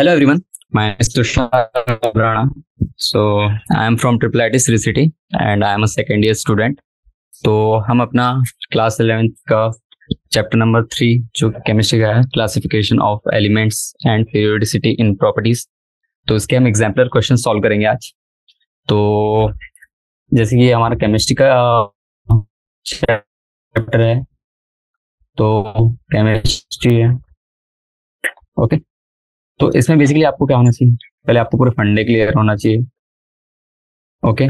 Hello everyone, my name is Tushar Rana. So I am from Triple IT Sri City and I am a second year student. तो हम अपना class 11th का chapter number 3 जो chemistry का है, classification of elements and periodicity in properties, तो इसके हम एग्जाम्पलर क्वेश्चन सॉल्व करेंगे आज। तो जैसे कि हमारा केमिस्ट्री का चैप्टर है, तो केमिस्ट्री है, ओके। तो इसमें बेसिकली आपको क्या होना चाहिए, पहले आपको पूरे फंडे क्लियर होना चाहिए, okay.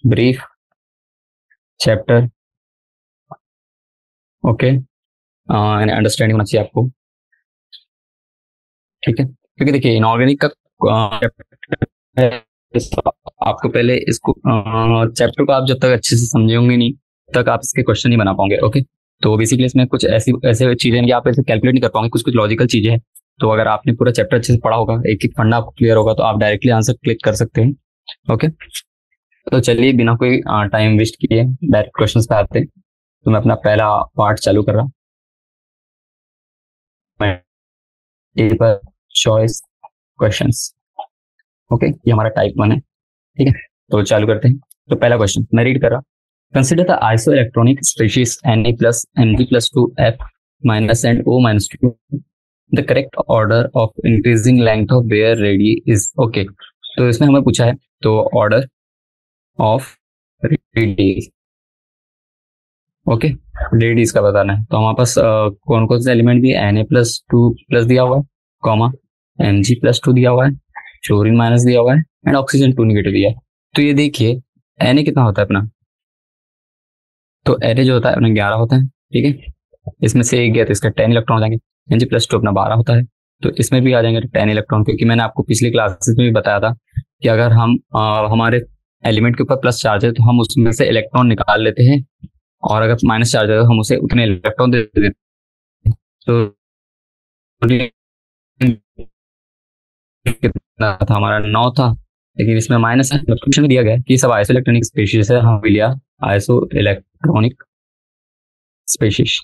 Brief chapter, okay, understanding होना चाहिए आपको, ठीक है। क्योंकि देखिए इनऑर्गेनिक का चैप्टर आपको पहले इसको चैप्टर को आप जब तक अच्छे से समझे होंगे नहीं तक आप इसके क्वेश्चन नहीं बना पाओगे, ओके। तो बेसिकली इसमें कुछ ऐसे चीजें हैं कि आप ऐसे कैलकुलेट नहीं कर पाओगे, कुछ लॉजिकल चीजें हैं। तो अगर आपने पूरा चैप्टर अच्छे से पढ़ा होगा, एक एक फंडा आपको क्लियर होगा, तो आप डायरेक्टली आंसर क्लिक कर सकते हैं, ओके। तो चलिए बिना कोई टाइम वेस्ट किए डायरेक्ट क्वेश्चंस पे आते हैं। तो मैं अपना पहला पार्ट चालू कर रहा हूँ, मल्टीपल चॉइस क्वेश्चंस, ओके। ये हमारा टाइप 1 है, ठीक है। तो चालू करते हैं। तो पहला क्वेश्चन मैं रीड कर रहा हूँ। Consider the isoelectronic species Na plus Mg plus 2F minus and O minus 2. The correct order of increasing length of their radii is okay. तो इसमें हमें पूछा है तो order of radius, okay, radius का बताना है। तो हमारे पास कौन कौन से एलिमेंट भी Na plus 2 प्लस दिया हुआ है, कॉमा Mg plus 2 दिया हुआ है, फ्लोरीन माइनस दिया हुआ है एंड ऑक्सीजन 2 निगेटिव दिया है। तो ये देखिए Na कितना होता है अपना, तो Na जो होता है अपना 11 होता है, ठीक है। इसमें से एक गया तो इसका 10 इलेक्ट्रॉन जाएंगे। Mg plus 2 अपना 12 होता है, तो इसमें भी आ जाएंगे 10 इलेक्ट्रॉन, क्योंकि मैंने आपको पिछली क्लासेस में भी बताया था कि अगर हम हमारे एलिमेंट के ऊपर प्लस चार्ज है तो हम उसमें से इलेक्ट्रॉन निकाल लेते हैं, और अगर माइनस चार्ज है तो हम उसे उतने इलेक्ट्रॉन दे देते हैं। तो कितना था हमारा, 9 था, लेकिन इसमें माइनस है। क्वेश्चन दिया गया कि सब आइसो इलेक्ट्रॉनिक स्पीशीज है, हम लिया आइसो इलेक्ट्रॉनिक स्पीशीज।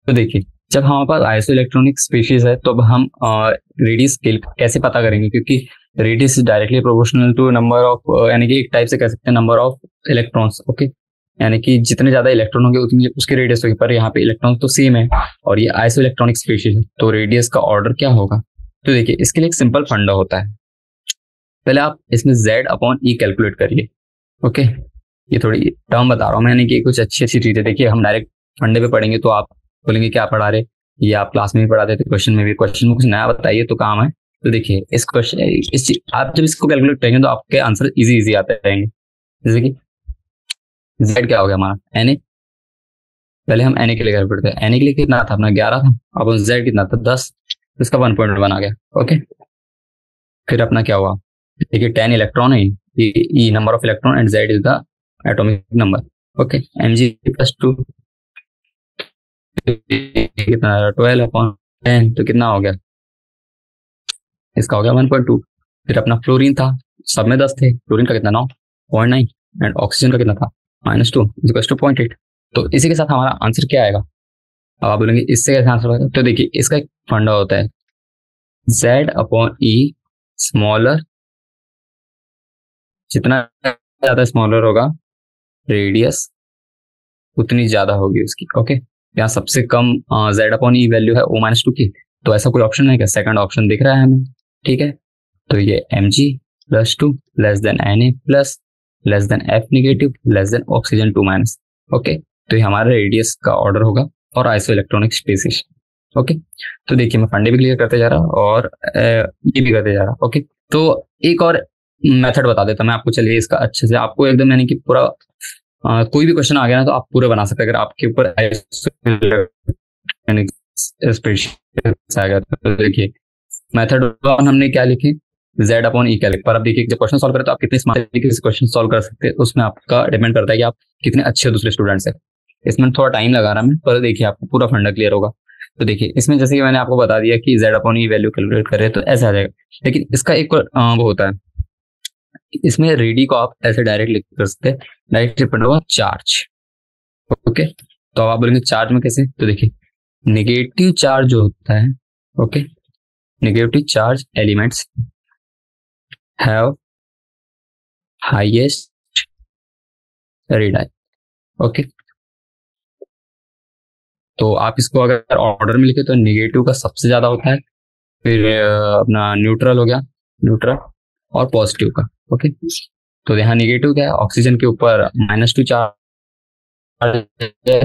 तो देखिए जब हमारे पास आइसो इलेक्ट्रॉनिक स्पीशीज है तो अब हम रेडियस कैसे पता करेंगे, क्योंकि radius is directly proportional to number of, यानी कि एक टाइप से कह सकते हैं नंबर ऑफ इलेक्ट्रॉन्स, ओके। यानी कि जितने ज्यादा इलेक्ट्रॉन होंगे उतनी उसकी रेडियस होगी, पर यहाँ पे इलेक्ट्रॉन तो सेम है और ये आइसो इलेक्ट्रॉनिक स्पीशीज है, तो रेडियस का ऑर्डर क्या होगा। तो देखिए इसके लिए एक सिंपल फंडा होता है। पहले आप इसमें Z/E कैलकुलेट करिए, ओके। ये थोड़ी टर्म बता रहा हूँ मैं, यानी कि कुछ अच्छी अच्छी चीजें। देखिए हम डायरेक्ट फंडे पे पढ़ेंगे तो आप बोलेंगे क्या पढ़ा रहे, ये आप क्लास में भी पढ़ाते थे, क्वेश्चन में भी, क्वेश्चन में कुछ नया बताइए तो काम है। तो देखिए इस क्वेश्चन आप जब इसको कैलकुलेट करेंगे तो आपके आंसर इजी आते रहेंगे। जैसे कि Z क्या हो गया हमारा Na, पहले हम Na के लिए कैलकुलेट करते हैं। Na के लिए कितना था अपना 11 था, अब Z कितना था 10, तो इसका 1.1 आ गया, ओके। फिर अपना क्या हुआ, देखिए 10 इलेक्ट्रॉन है, E number of electron and Z is the atomic number, okay. Mg plus 2 कितना 12/10, तो कितना हो गया, इसका हो गया 1.2। फिर अपना फ्लोरीन था, सब में 10 थे, फ्लोरीन का कितना 9.9 एंड ऑक्सीजन का कितना था -2 0.8। तो इसी के साथ हमारा आंसर क्या आएगा। अब आप बोलेंगे इससे कैसे आंसर आएगा, तो देखिए इसका एक फंडा होता है Z/E स्मॉलर, जितना ज्यादा स्मॉलर होगा रेडियस उतनी ज्यादा होगी उसकी, ओके। यहाँ सबसे कम Z/E वैल्यू है O-2 की, तो ऐसा कोई ऑप्शन है क्या, सेकंड ऑप्शन दिख रहा है हमें, ठीक है। तो ये Mg plus 2 less than Na plus less than F negative less than oxygen 2-, okay. तो ये हमारा रेडियस का ऑर्डर होगा और आइसो इलेक्ट्रॉनिक स्पीशीज, ओके। तो देखिए मैं फंडे भी क्लियर करते जा रहा और ये भी करते जा रहा, ओके। तो एक और मेथड बता देता मैं आपको, चलिए इसका अच्छे से आपको एकदम, यानी कि पूरा कोई भी क्वेश्चन आ गया ना तो आप पूरे बना सकते हैं अगर आपके ऊपर स्पीशीज आ गया। तो देखिए मेथड 1 हमने क्या लिखे, Z/E क्या लिखे, पर अब देखिए जब क्वेश्चन सॉल्व करें तो आप कितने स्मार्ट तरीके से क्वेश्चन सॉल्व कर सकते हैं, उसमें आपका डिपेंड करता है कि आप कितने अच्छे दूसरे स्टूडेंट्स हैं। इसमें थोड़ा टाइम लगा रहा मैं, पर देखिए आपको पूरा फंडा क्लियर होगा। तो देखिए इसमें जैसे कि मैंने आपको बता दिया कि Z/E वैल्यू कैलकुलेट करें तो ऐसा आ जाएगा, लेकिन इसका एक वो होता है, इसमें रेडी को आप ऐसे डायरेक्ट लिख कर सकते हैं, डायरेक्ट डिपेंड होगा चार्ज, ओके। तो आप बोलेंगे चार्ज में कैसे, तो देखिए नेगेटिव चार्ज जो होता है, okay, negative charge elements have highest radius. Okay, तो आप इसको अगर ऑर्डर में लिखे तो नेगेटिव का सबसे ज्यादा होता है, फिर अपना न्यूट्रल हो गया, न्यूट्रल और पॉजिटिव का। ओके, तो यहाँ नेगेटिव क्या है, ऑक्सीजन के ऊपर -2 चार्ज है,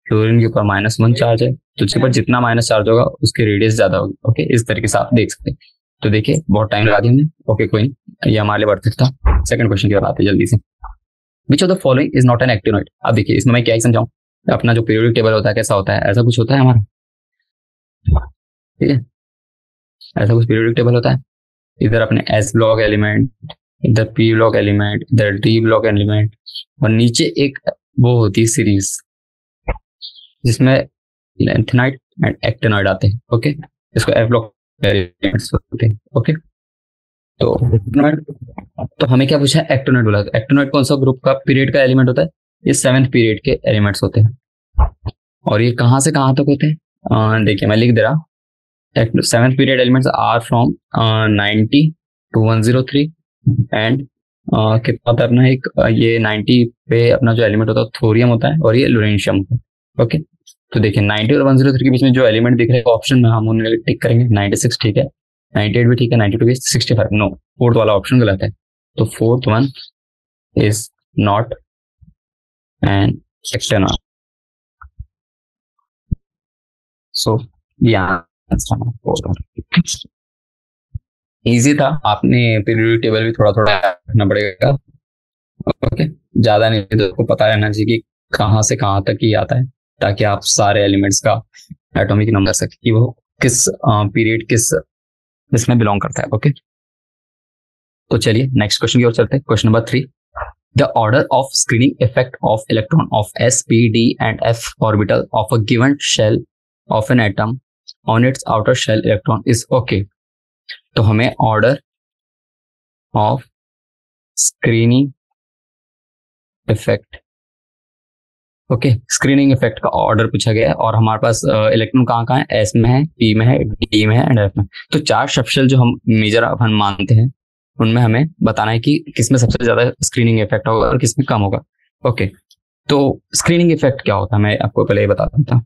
फ्लोरीन के ऊपर -1 चार्ज है, तो उसके ऊपर जितना माइनस चार्ज होगा उसकी रेडियस ज्यादा होगी। ओके, इस तरीके से आप देख सकते हैं। तो देखिए बहुत टाइम लगा दिया हमने। ओके, कोई नहीं, ये हमारे लिए वर्थ इट था। सेकंड क्वेश्चन की ओर आते हैं जल्दी से। Which of the following is not an actinoid. अब देखिए इसमें मैं क्या ही समझाऊं, अपना जो पीरियोडिक टेबल होता है कैसा होता है, ऐसा कुछ होता है हमारा, ठीक है, ऐसा कुछ पीरियोडिक टेबल होता है। इधर अपने एस ब्लॉक एलिमेंट, इधर पी ब्लॉक एलिमेंट, इधर डी ब्लॉक एलिमेंट, और नीचे एक वो होती है सीरीज जिसमें लेंथेनाइड एंड एक्टिनोइड आते हैं। ओके, इसको एफ ब्लॉक एलिमेंट्स होते हैं। ओके, तो हमें क्या पूछा है, एक्टिनोइड बोला। एक्टिनोइड कौन सा ग्रुप का पीरियड का एलिमेंट होता है, ये 7th पीरियड के एलिमेंट्स होते हैं। और ये कहाँ से कहाँ तक होते हैं, देखिए मैं लिख दे रहा, 7th period elements are from 90 to 103 and कितना होता है अपना एक ये 90 पे अपना जो एलिमेंट होता है थोरियम होता है और ये लुरेंशियम होता है। ओके, तो देखिए 90 और 103 के बीच में जो एलिमेंट दिख रहे हैं ऑप्शन में हम उन्हें टिक करेंगे। 96 ठीक है, 98 भी ठीक है, 92 भी, 65 नो, फोर्थ वाला ऑप्शन गलत है। तो fourth one is not an actinoid. So ये आंसर इजी था। आपने पीरियोडिक टेबल भी थोड़ा थोड़ा रखना पड़ेगा। ओके, ज्यादा नहीं तो आपको पता रहना चाहिए कि कहाँ से कहाँ तक ही आता है, ताकि आप सारे एलिमेंट्स का एटॉमिक नंबर सके कि वो किस पीरियड किस इसमें बिलोंग करता है। ओके, तो चलिए नेक्स्ट क्वेश्चन की ओर चलते हैं। Question number 3, the order of screening effect of electron of s, p, d and f orbital of a given shell of an atom on its outer shell electron is okay. तो हमें order of screening effect, okay, screening effect का ऑर्डर पूछा गया है और हमारे पास electron कहाँ कहाँ है, एस में है, पी में है, डी में है एंड एफ में। तो 4 सबशेल जो हम मेजर अपन मानते हैं उनमें हमें बताना है कि किसमें सबसे ज्यादा स्क्रीनिंग इफेक्ट होगा और किसमें कम होगा। ओके, तो स्क्रीनिंग इफेक्ट क्या होता है मैं आपको पहले ही बता देता हूँ।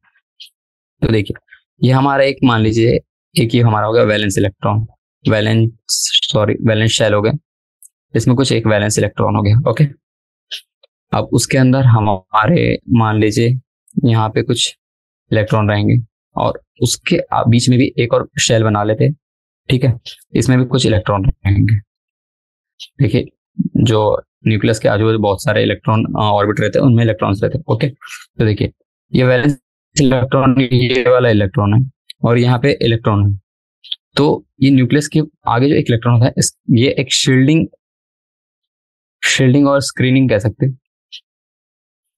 तो देखिए ये हमारा एक मान लीजिए एक ही हमारा हो गया वैलेंस इलेक्ट्रॉन, वैलेंस शेल हो गया, इसमें कुछ एक वैलेंस इलेक्ट्रॉन हो गया। ओके, अब उसके अंदर हमारे मान लीजिए यहाँ पे कुछ इलेक्ट्रॉन रहेंगे और उसके बीच में भी एक और शेल बना लेते, ठीक है, इसमें भी कुछ इलेक्ट्रॉन रहेंगे। देखिए जो न्यूक्लियस के आजू बाजू बहुत सारे इलेक्ट्रॉन ऑर्बिट रहते हैं, उनमें इलेक्ट्रॉन्स रहते हैं। ओके, तो देखिए ये वैलेंस इलेक्ट्रॉन, ये वाला इलेक्ट्रॉन है और यहाँ पे इलेक्ट्रॉन है। तो ये न्यूक्लियस के आगे जो एक इलेक्ट्रॉन होता है ये एक शील्डिंग और स्क्रीनिंग कह सकते हैं,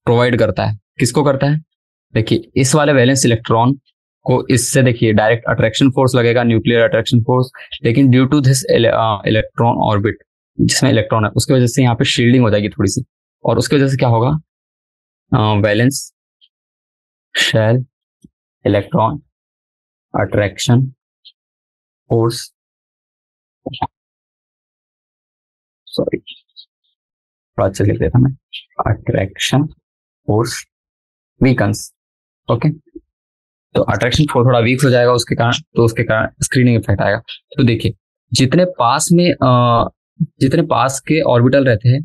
प्रोवाइड करता है। किसको करता है, देखिए इस वाले वैलेंस इलेक्ट्रॉन को इससे देखिए डायरेक्ट अट्रैक्शन फोर्स लगेगा, न्यूक्लियर अट्रैक्शन फोर्स, लेकिन due to this electron orbit जिसमें इलेक्ट्रॉन है उसकी वजह से यहाँ पे शील्डिंग हो जाएगी थोड़ी सी, और उसकी वजह से क्या होगा, valence shell electron attraction force, sorry थोड़ा अच्छे लिख देता मैं, अट्रैक्शन फोर्स वीकन्स। ओके, तो अट्रैक्शन फोर्स थोड़ा वीक हो जाएगा उसके कारण, तो उसके कारण स्क्रीनिंग इफेक्ट आएगा। तो देखिए जितने पास के ऑर्बिटल रहते हैं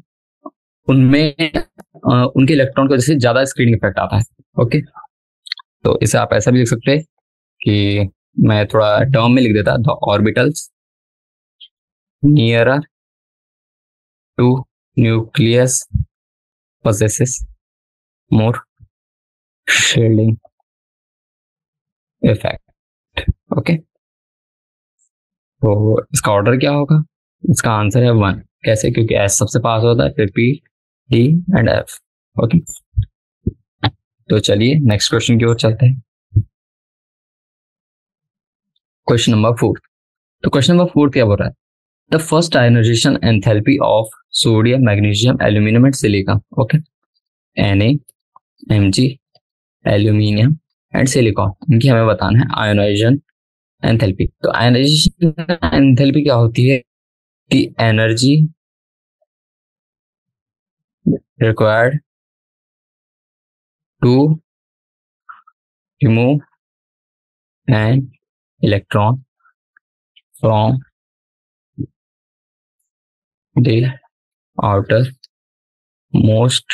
उनमें उनके इलेक्ट्रॉन की वजह से ज्यादा स्क्रीनिंग इफेक्ट आता है। ओके, तो इसे आप ऐसा भी लिख सकते हैं कि मैं थोड़ा टर्म में लिख देता, the orbitals nearer to nucleus possesses more shielding effect। Okay, तो इसका ऑर्डर क्या होगा, इसका आंसर है 1। कैसे, क्योंकि एस सबसे पास होता है, फिर P, D and F. Okay, तो चलिए नेक्स्ट क्वेश्चन की ओर चलते हैं। Question number 4। तो क्वेश्चन नंबर 4 क्या बोल रहा है, the first ionization enthalpy of sodium, magnesium, aluminium and silica. Okay, Na, Mg, aluminium and silicon, इनकी हमें बताना है आयोनाइजेशन एंथैल्पी। तो आयनाइजेशन एंथैल्पी क्या होती है? The energy required to remove an electron from the outermost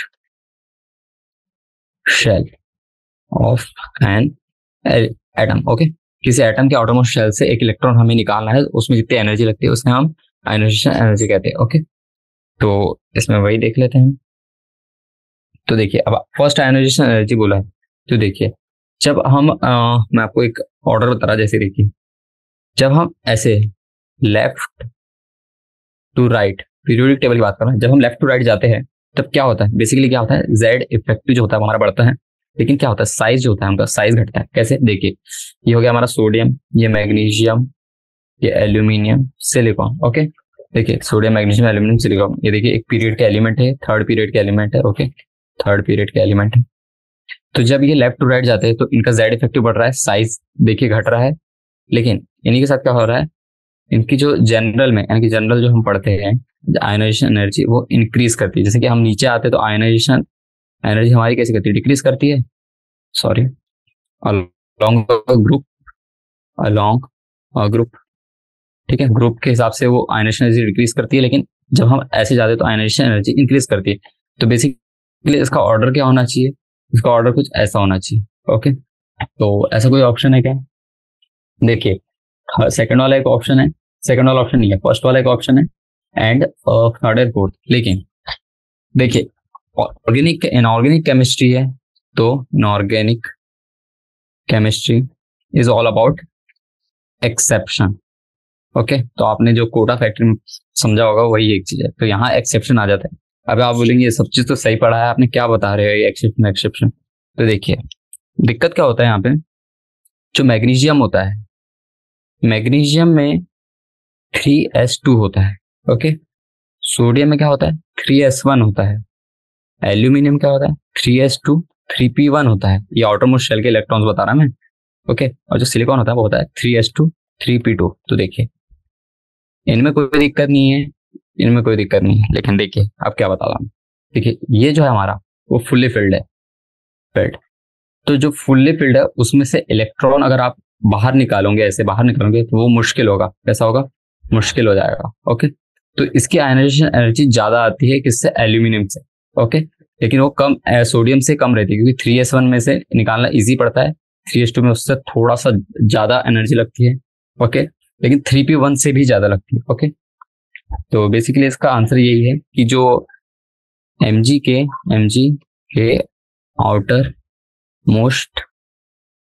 shell of an atom. Okay, किसी atom के आउटर मोस्ट शेल से एक इलेक्ट्रॉन हमें निकालना है, उसमें जितनी एनर्जी लगती है उसे हम आयनाइजेशन एनर्जी कहते हैं। ओके, तो इसमें वही देख लेते हैं। तो देखिए, अब फर्स्ट आयनाइजेशन एनर्जी बोला है, तो देखिए जब हम मैं आपको एक ऑर्डर बता रहा, जैसे देखिए जब हम ऐसे left to right, periodic table की बात कर रहे हैं, जब हम लेफ्ट टू राइट जाते हैं तब क्या होता है? बेसिकली क्या होता है, जेड इफेक्टिव जो होता है वो हमारा बढ़ता है, लेकिन क्या होता है, साइज जो होता है उनका साइज घटता है। कैसे? देखिए ये हो गया हमारा सोडियम, ये मैग्नीशियम, ये एल्यूमिनियम, सिलिकॉन। ओके, देखिए सोडियम, मैग्नीशियम, एल्यूमिनियम, सिलिकॉन, ये देखिए एक पीरियड का एलिमेंट है, थर्ड पीरियड का एलिमेंट है। ओके, थर्ड पीरियड का एलिमेंट है। तो जब ये लेफ्ट टू राइट जाते हैं तो इनका जेड इफेक्टिव बढ़ रहा है, साइज देखिए घट रहा है, लेकिन इन्हीं के साथ क्या हो रहा है, इनकी जो जनरल में, यानी कि जनरल जो हम पढ़ते हैं आयनाइजेशन एनर्जी, वो इंक्रीज करती है। जैसे कि हम नीचे आते हैं तो आयनाइजेशन एनर्जी हमारी कैसे करती है? डिक्रीज करती है, sorry, along group, along group, ठीक है, ग्रुप के हिसाब से वो आयनाइजेशन एनर्जी डिक्रीज करती है, लेकिन जब हम ऐसे जाते हैं तो आयनाइजेशन एनर्जी इंक्रीज करती है। तो बेसिकली इसका ऑर्डर क्या होना चाहिए? इसका ऑर्डर कुछ ऐसा होना चाहिए। ओके, तो ऐसा कोई ऑप्शन है क्या? देखिए सेकंड वाला एक ऑप्शन है, सेकंड वाला ऑप्शन नहीं है, फर्स्ट वाला एक ऑप्शन है, एंड थर्ड एंड फोर्थ। लेकिन देखिए ऑर्गेनिक इनऑर्गेनिक केमिस्ट्री है, तो inorganic chemistry is all about exception. Okay, तो आपने जो कोटा फैक्ट्री में समझा होगा वही एक चीज है, तो यहाँ एक्सेप्शन आ जाता है। अब आप बोलेंगे ये सब चीज तो सही पढ़ा है आपने, क्या बता रहे हो ये एक्सेप्शन एक्सेप्शन। तो देखिए दिक्कत क्या होता है यहाँ पे, जो मैग्नीशियम होता है, मैग्नीशियम में 3s2 होता है। ओके, सोडियम में क्या होता है, 3s1 होता है, एल्यूमिनियम क्या होता है, 3s2 3p1 होता है। ये आउटर मोस्ट शेल के इलेक्ट्रॉन्स बता रहा मैं। ओके, और जो सिलिकॉन होता है वो होता है 3s2 3p2। तो देखिए इनमें कोई दिक्कत नहीं है, इनमें कोई दिक्कत नहीं है, लेकिन देखिए अब क्या बता रहा हूँ। देखिए ये जो है हमारा वो फुल्ली फिल्ड है, फिल्ड। तो जो फुल्ली फिल्ड है उसमें से इलेक्ट्रॉन अगर आप बाहर निकालोगे, ऐसे बाहर निकालोगे, तो वो मुश्किल होगा। कैसा होगा? मुश्किल हो जाएगा। ओके, तो इसकी आयनाइजेशन एनर्जी ज्यादा आती है किससे? एल्यूमिनियम से। ओके, लेकिन वो कम सोडियम से कम रहती है, क्योंकि 3s1 में से निकालना इजी पड़ता है, 3s2 में उससे थोड़ा सा ज्यादा एनर्जी लगती है। ओके, लेकिन 3p1 से भी ज्यादा लगती है। ओके, तो बेसिकली इसका आंसर यही है कि जो mg के आउटर मोस्ट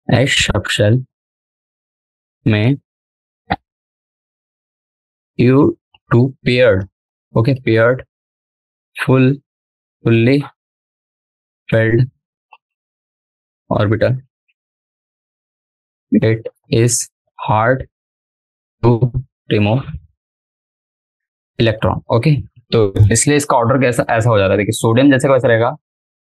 एश सबशेल में you two paired, okay, paired fully filled orbital, it is hard to remove electron। Okay, तो इसलिए इसका ऑर्डर कैसा ऐसा हो जाता है। देखिए सोडियम जैसे वैसा रहेगा,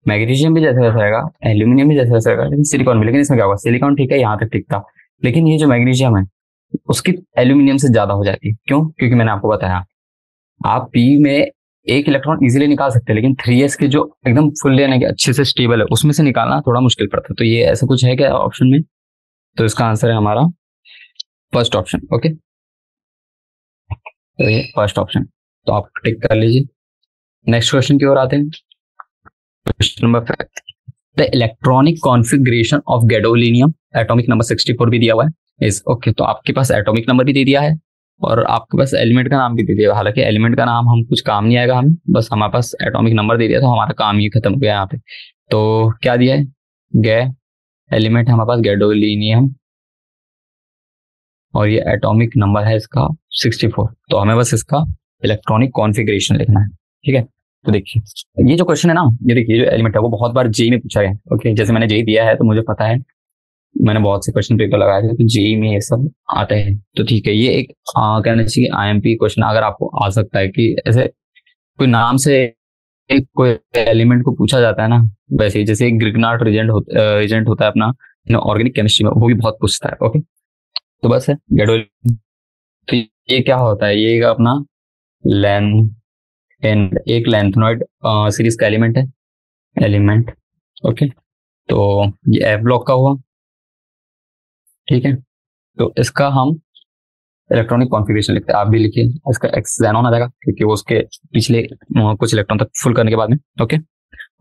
मैग्नीशियम भी जैसे वैसा रहेगा, एल्यूमिनियम भी जैसे वैसा रहेगा, लेकिन सिलिकॉन भी। लेकिन इसमें क्या होगा, सिलिकॉन ठीक है, यहाँ तक ठीक था, लेकिन ये जो मैग्नीशियम है उसकी एल्यूमिनियम से ज्यादा हो जाती है। क्यों? क्योंकि मैंने आपको बताया आप पी में एक इलेक्ट्रॉन इजीली निकाल सकते हैं, लेकिन 3s के जो एकदम फुल यानी कि अच्छे से स्टेबल है उसमें से निकालना थोड़ा मुश्किल पड़ता है। तो ये ऐसा कुछ है क्या ऑप्शन में? तो इसका आंसर है हमारा फर्स्ट ऑप्शन। ओके, तो ये फर्स्ट ऑप्शन, तो आप टिक कर लीजिए। नेक्स्ट क्वेश्चन की ओर आते हैं। Question number 5, the electronic configuration of gadolinium, atomic number 64 भी दिया हुआ है इस। ओके, तो आपके पास एटॉमिक नंबर भी दे दिया है और आपके पास एलिमेंट का नाम भी दे दिया। हालांकि एलिमेंट का नाम हम कुछ काम नहीं आएगा, हमें बस हमारे पास एटॉमिक नंबर दे दिया तो हमारा काम ही खत्म हो गया यहाँ पे। तो क्या दिया है, गै एलिमेंट है हमारे पास गैडोलिनियम, और ये एटॉमिक नंबर है इसका 64। तो हमें बस इसका इलेक्ट्रॉनिक कॉन्फ़िगरेशन लिखना है। ठीक है, तो देखिए ये जो क्वेश्चन है ना, ये देखिए जो एलिमेंट है वो बहुत बार जेई में पूछा गया। ओके, जैसे मैंने जेई दिया है तो मुझे पता है, मैंने बहुत से क्वेश्चन पेपर लगाए थे, तो जेई में ये सब आते हैं। तो ठीक है, ये एक कहना चाहिए आईएमपी क्वेश्चन अगर आपको आ सकता है कि ऐसे कोई नाम से एक कोई एलिमेंट को पूछा जाता है ना, वैसे ही जैसे ग्रिग्नार्ड एजेंट होता है अपना ऑर्गेनिक केमिस्ट्री में, वो भी बहुत पूछता है। ओके, तो बस है गेडोल। तो ये क्या होता है, ये अपना लेंथ एंड एक लेंथनॉइड सीरीज का एलिमेंट। ओके, तो ये एफ ब्लॉक का हुआ। ठीक है, तो इसका हम इलेक्ट्रॉनिक कॉन्फ़िगरेशन लिखते हैं, आप भी लिखिए। इसका एक्स ज़ेनॉन आ जाएगा क्योंकि वो उसके पिछले कुछ इलेक्ट्रॉन तक फुल करने के बाद में। ओके,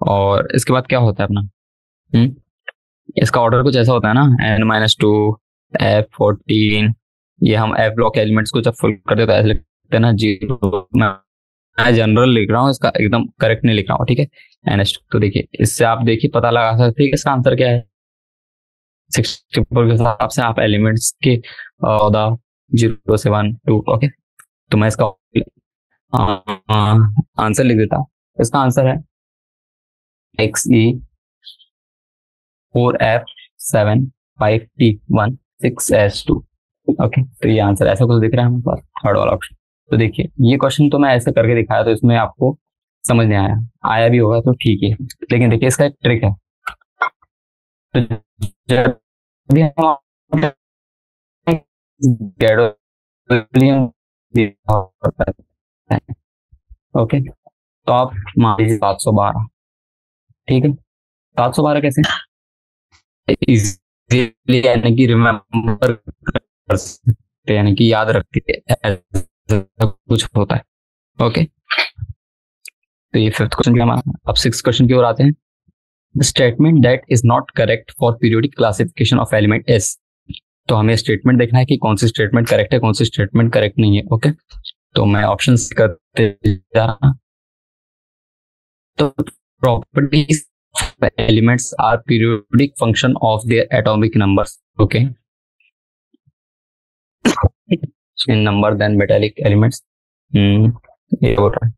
और इसके बाद क्या होता है अपना, इसका ऑर्डर कुछ ऐसा होता है ना, n-2 F14। ये हम एफ ब्लॉक एलिमेंट्स को जब फुल कर देते हैं ऐसे लिखते हैं ना, 0। मैं जनरल लिख रहा हूँ, इसका एकदम करेक्ट नहीं लिख रहा हूँ। ठीक है, NH2। तो देखिए, इससे आप देखिए पता लगा सकते हैं कि इसका आंसर क्या है। 64 के हिसाब से आप एलिमेंट्स के 0 से 1 2। ओके, तो मैं इसका आंसर लिख देता हूँ। इसका आंसर है Xe4F7 5T1 6S2। ओके, तो ये आंसर ऐसा कुछ दिख रहा है हमारे पास, थर्ड वाला ऑप्शन। तो देखिए, ये क्वेश्चन तो मैं ऐसे करके दिखाया, तो इसमें आपको समझ नहीं आया, आया भी होगा तो ठीक है। लेकिन देखिए, इसका एक ट्रिक है। तो जब भी हम गैडोलियम होता है, ओके, तो आप मान लीजिए 712। ठीक है, 712 कैसे इजीली यानी कि रिमेम्बर कर सकते हैं, यानी कि याद रखते हैं, ऐसा कुछ होता है। ओके, तो ये फिफ्थ क्वेश्चन हमारा। अब सिक्स क्वेश्चन की ओर आते हैं। The statement that is not correct for periodic classification of element is. तो हमें स्टेटमेंट देखना है कि कौन सी स्टेटमेंट करेक्ट है, कौन सी स्टेटमेंट करेक्ट नहीं है। ओके, तो मैं ऑप्शन करते जा रहा। तो properties elements are periodic function of their atomic numbers. Okay, in number than metallic elements। ये हो रहा है।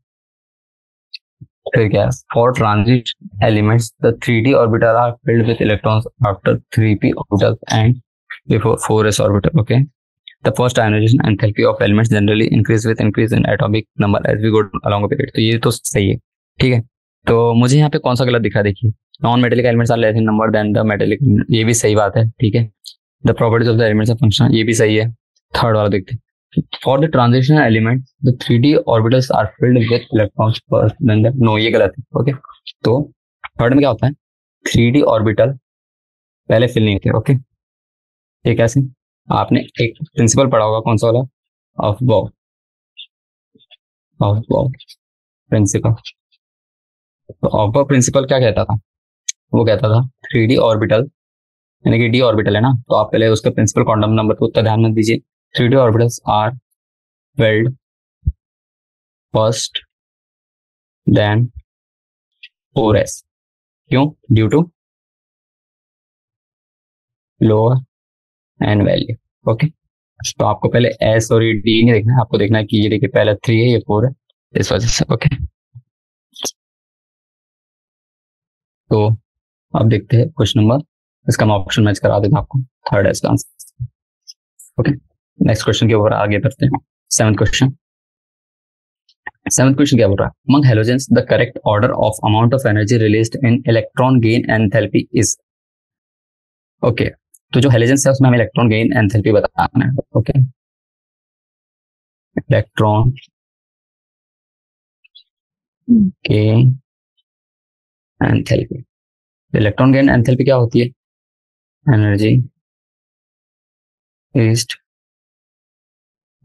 फिर क्या है, for transit elements the 3d orbital are filled with electrons after 3p orbital and before 4s orbital. Okay, the first ionization enthalpy of elements generally increase with increase in atomic number as we go along a period. तो ये तो सही है। ठीक है, तो मुझे यहाँ पे कौन सा गलत दिखा, देखिए, non metallic elements are less in number than the metallic. ये भी सही बात है। ठीक है, the properties of the elements of function, ये भी सही है। थर्ड वाला देखते हैं। For the transitional element, the 3d orbitals are filled with electrons first, then the no, ये गलत है। ओके, तो थर्ड में क्या होता है, 3d ऑर्बिटल पहले फिल नहीं थे। ओके, ये कैसे, आपने एक प्रिंसिपल पढ़ा होगा, कौन सा वाला, ऑफ बॉब प्रिंसिपल। तो ऑफ बॉब प्रिंसिपल क्या कहता था, वो कहता था 3d ऑर्बिटल यानी कि डी ऑर्बिटल है ना, तो आप पहले उसके प्रिंसिपल क्वांटम नंबर को उतना ध्यान मत दीजिए। 3d orbitals are filled first then 4s। क्यों, due to lower n value. Okay, तो आपको पहले एस और डी नहीं देखना है, आपको देखना है कि ये देखिए पहले 3 है, ये 4 है, इस वजह से। ओके, तो अब देखते हैं क्वेश्चन नंबर, इसका मैं ऑप्शन मैच करा देता आपको, थर्ड है इसका आंसर। ओके, नेक्स्ट क्वेश्चन के ऊपर आगे बढ़ते हैं। सेवंथ क्वेश्चन क्या बोल रहा है, among halogens the correct order of amount of energy released in electron gain enthalpy is। Okay, तो जो हेलोजेंस है उसमें हमें इलेक्ट्रॉन गेन एंथैल्पी बताना है। Okay, electron gain enthalpy, electron gain enthalpy क्या होती है, energy east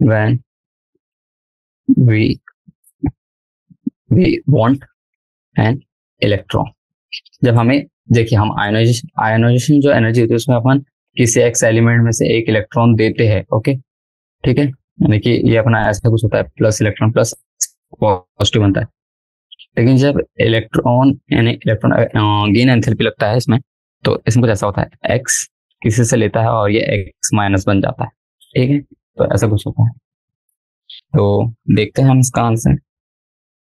when we want an electron. जब हमें, देखिए, हम आयोनाइजेशन जो एनर्जी होती है उसमें अपन किसी एक्स एलिमेंट में से एक इलेक्ट्रॉन देते हैं। ओके, ठीक है, यानी कि ये अपना ऐसा कुछ होता है, प्लस इलेक्ट्रॉन प्लस पॉजिटिव बनता है। लेकिन जब इलेक्ट्रॉन यानी इलेक्ट्रॉन गेन एंथैल्पी लगता है इसमें, तो इसमें कुछ ऐसा होता है, एक्स किसी से लेता है और ये एक्स माइनस बन जाता है। ठीक है, तो ऐसा कुछ होता है। तो देखते हैं हम इसका आंसर।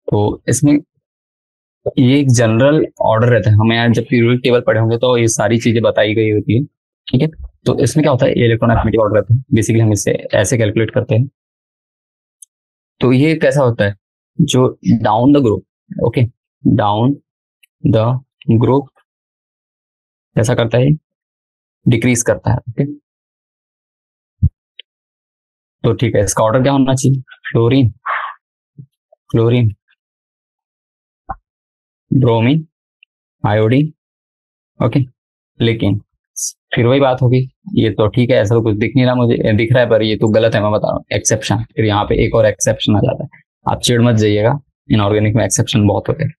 तो इसमें ये एक जनरल ऑर्डर रहता है, हमें यहाँ जब पीरियोडिक टेबल पढ़े होंगे तो ये सारी चीजें बताई गई होती है। ठीक है, तो इसमें क्या होता है, इलेक्ट्रॉन एफिनिटी ऑर्डर रहता है, बेसिकली हम इसे ऐसे कैलकुलेट करते हैं। तो ये कैसा होता है, जो down the group, okay, down the group कैसा करता है, डिक्रीज करता है। ओके, तो ठीक है, इसका ऑर्डर क्या होना चाहिए? Fluorine, chlorine, bromine, iodine. Okay, लेकिन फिर वही बात होगी, ये तो ठीक है, ऐसा तो कुछ दिख नहीं रहा मुझे, दिख रहा है पर ये तो गलत है, मैं बता रहा हूँ, एक्सेप्शन। फिर यहाँ पे एक और एक्सेप्शन आ जाता है, आप चिढ़ मत जाइएगा, इनऑर्गेनिक में एक्सेप्शन बहुत होते हैं,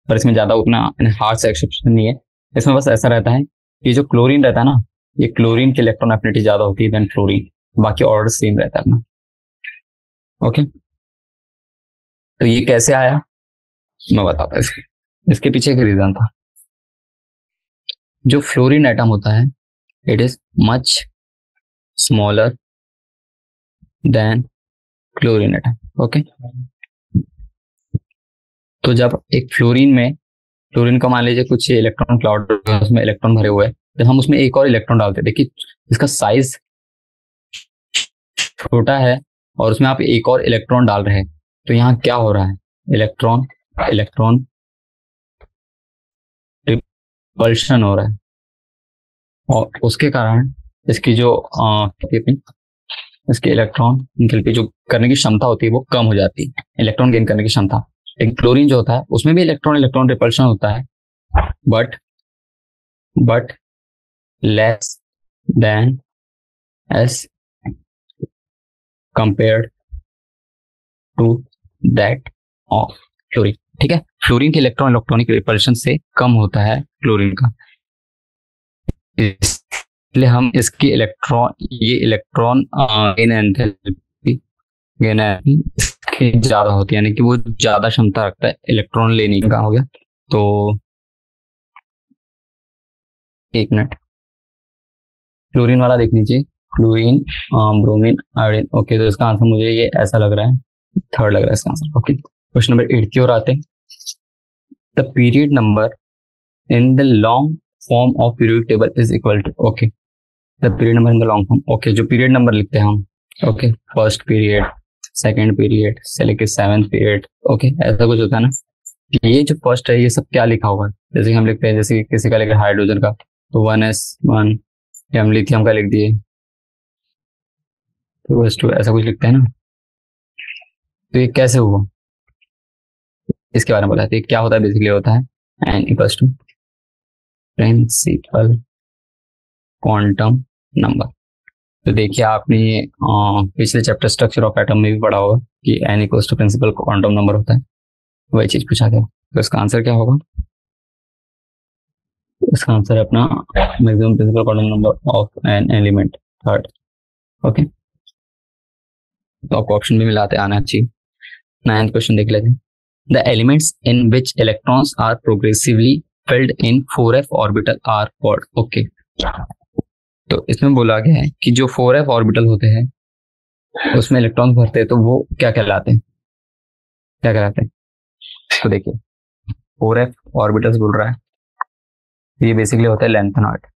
पर इसमें ज्यादा उतना हार्ड से एक्सेप्शन नहीं है। इसमें बस ऐसा रहता है कि जो क्लोरीन रहता है ना, ये क्लोरीन की इलेक्ट्रॉन एफिनिटी ज्यादा होती है देन फ्लोरीन, बाकी ऑर्डर सेम रहता है अपना। ओके, तो ये कैसे आया मैं बताता हूँ, इसके पीछे एक रीजन था। जो फ्लोरीन एटम होता है, it is much smaller than chlorine atom. Okay, तो जब एक फ्लोरीन में, फ्लोरीन का मान लीजिए कुछ इलेक्ट्रॉन क्लाउड, उसमें इलेक्ट्रॉन भरे हुए हैं, जब हम उसमें एक और इलेक्ट्रॉन डालते हैं, देखिए इसका साइज छोटा है और उसमें आप एक और इलेक्ट्रॉन डाल रहे हैं, तो यहाँ क्या हो रहा है, इलेक्ट्रॉन इलेक्ट्रॉन रिपल्शन हो रहा है, और उसके कारण इसकी जो इसके इलेक्ट्रॉन एंथैल्पी जो करने की क्षमता होती है वो कम हो जाती है, इलेक्ट्रॉन गेन करने की क्षमता। लेकिन क्लोरीन जो होता है उसमें भी इलेक्ट्रॉन इलेक्ट्रॉन रिपल्शन होता है, but less than S compared to that of fluorine. ठीक है, फ्लोरीन के इलेक्ट्रॉन इलेक्ट्रॉनिक रिपल्शन से कम होता है क्लोरीन का, इसलिए हम इसकी इलेक्ट्रॉन, ये इलेक्ट्रॉन गेन एंथैल्पी गेन इसकी ज्यादा होती है, यानी कि वो ज्यादा क्षमता रखता है इलेक्ट्रॉन लेने का। हो गया, तो एक मिनट, क्लोरीन वाला देख लीजिए, क्लोरीन, ब्रोमीन, आयोडीन। ओके, तो इसका आंसर मुझे ये ऐसा लग रहा है, थर्ड लग रहा है इसका आंसर। ओके, क्वेश्चन नंबर 8 की ओर आते हैं। The period number in the long form of period table is equal to, okay, the period number in the long form. Okay, जो पीरियड नंबर लिखते हैं हम, okay, first period, second period से लेके सेवेंथ पीरियड, ओके, ऐसा कुछ होता है ना। ये जो फर्स्ट है, ये सब क्या लिखा हुआ है, जैसे कि हम लिखते हैं, जैसे किसी का लिख रहा है हाइड्रोजन का, तो 1s1, या हम लिथियम का लिख दिए 2s2, ऐसा कुछ लिखते हैं ना। तो ये कैसे हुआ, इसके बारे में बताते हैं। क्या होता है, बेसिकली होता है n equals to principal quantum number. तो देखिए आपने पिछले चैप्टर स्ट्रक्चर ऑफ एटम में भी पढ़ा होगा कि n equals to principal quantum number होता है, वही चीज पूछा गया। तो इसका आंसर क्या होगा, इसका आंसर है अपना maximum principal quantum number of an element, third. Okay, तो आपको ऑप्शन भी मिलाते आना चाहिए। 9th क्वेश्चन देख लेते हैं। The elements in which electrons are progressively filled in 4f orbital are called. Okay, तो इसमें बोला गया है कि जो 4f ऑर्बिटल होते हैं उसमें इलेक्ट्रॉन भरते हैं, तो वो क्या कहलाते हैं, क्या कहलाते हैं। तो देखिए 4f ऑर्बिटल्स बोल रहा है, ये बेसिकली होता है लेंथेनॉइड।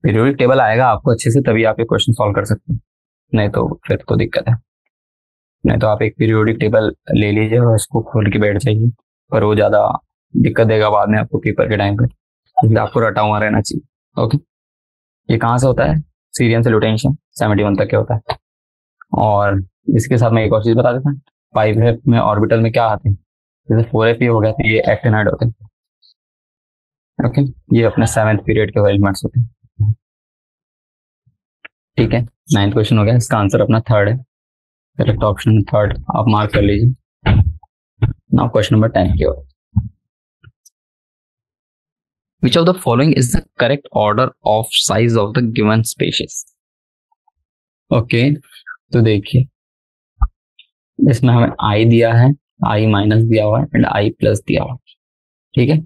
पीरियोडिक टेबल आएगा आपको अच्छे से, तभी आप ये क्वेश्चन सॉल्व कर सकते हैं, नहीं तो फिर तो दिक्कत है। नहीं तो आप एक पीरियोडिक टेबल ले लीजिए और उसको खोल के बैठ जाइए, पर वो ज्यादा दिक्कत देगा बाद में आपको पेपर के टाइम पे, इसलिए आपको रटा हुआ रहना चाहिए। ओके, ये कहाँ से होता है, सीरियम से ल्यूटेशियम 71 तक के होता है। और इसके साथ मैं एक और चीज बता देता हूँ, 5f में ऑर्बिटल में क्या आते हैं, जैसे 4f ये हो गया तो ये एक्टिनाइड होते हैं। ओके, ये अपने 7th पीरियड के एलिमेंट्स होते हैं। ठीक है, 9th क्वेश्चन हो गया, इसका आंसर अपना थर्ड है, करेक्ट ऑप्शन थर्ड आप मार्क कर लीजिए। नाउ क्वेश्चन नंबर 10 की ओर। Which of the following is the correct order of size of the given species? Okay, तो देखिए इसमें हमें i दिया है, i माइनस दिया हुआ है एंड i प्लस दिया हुआ है। ठीक है,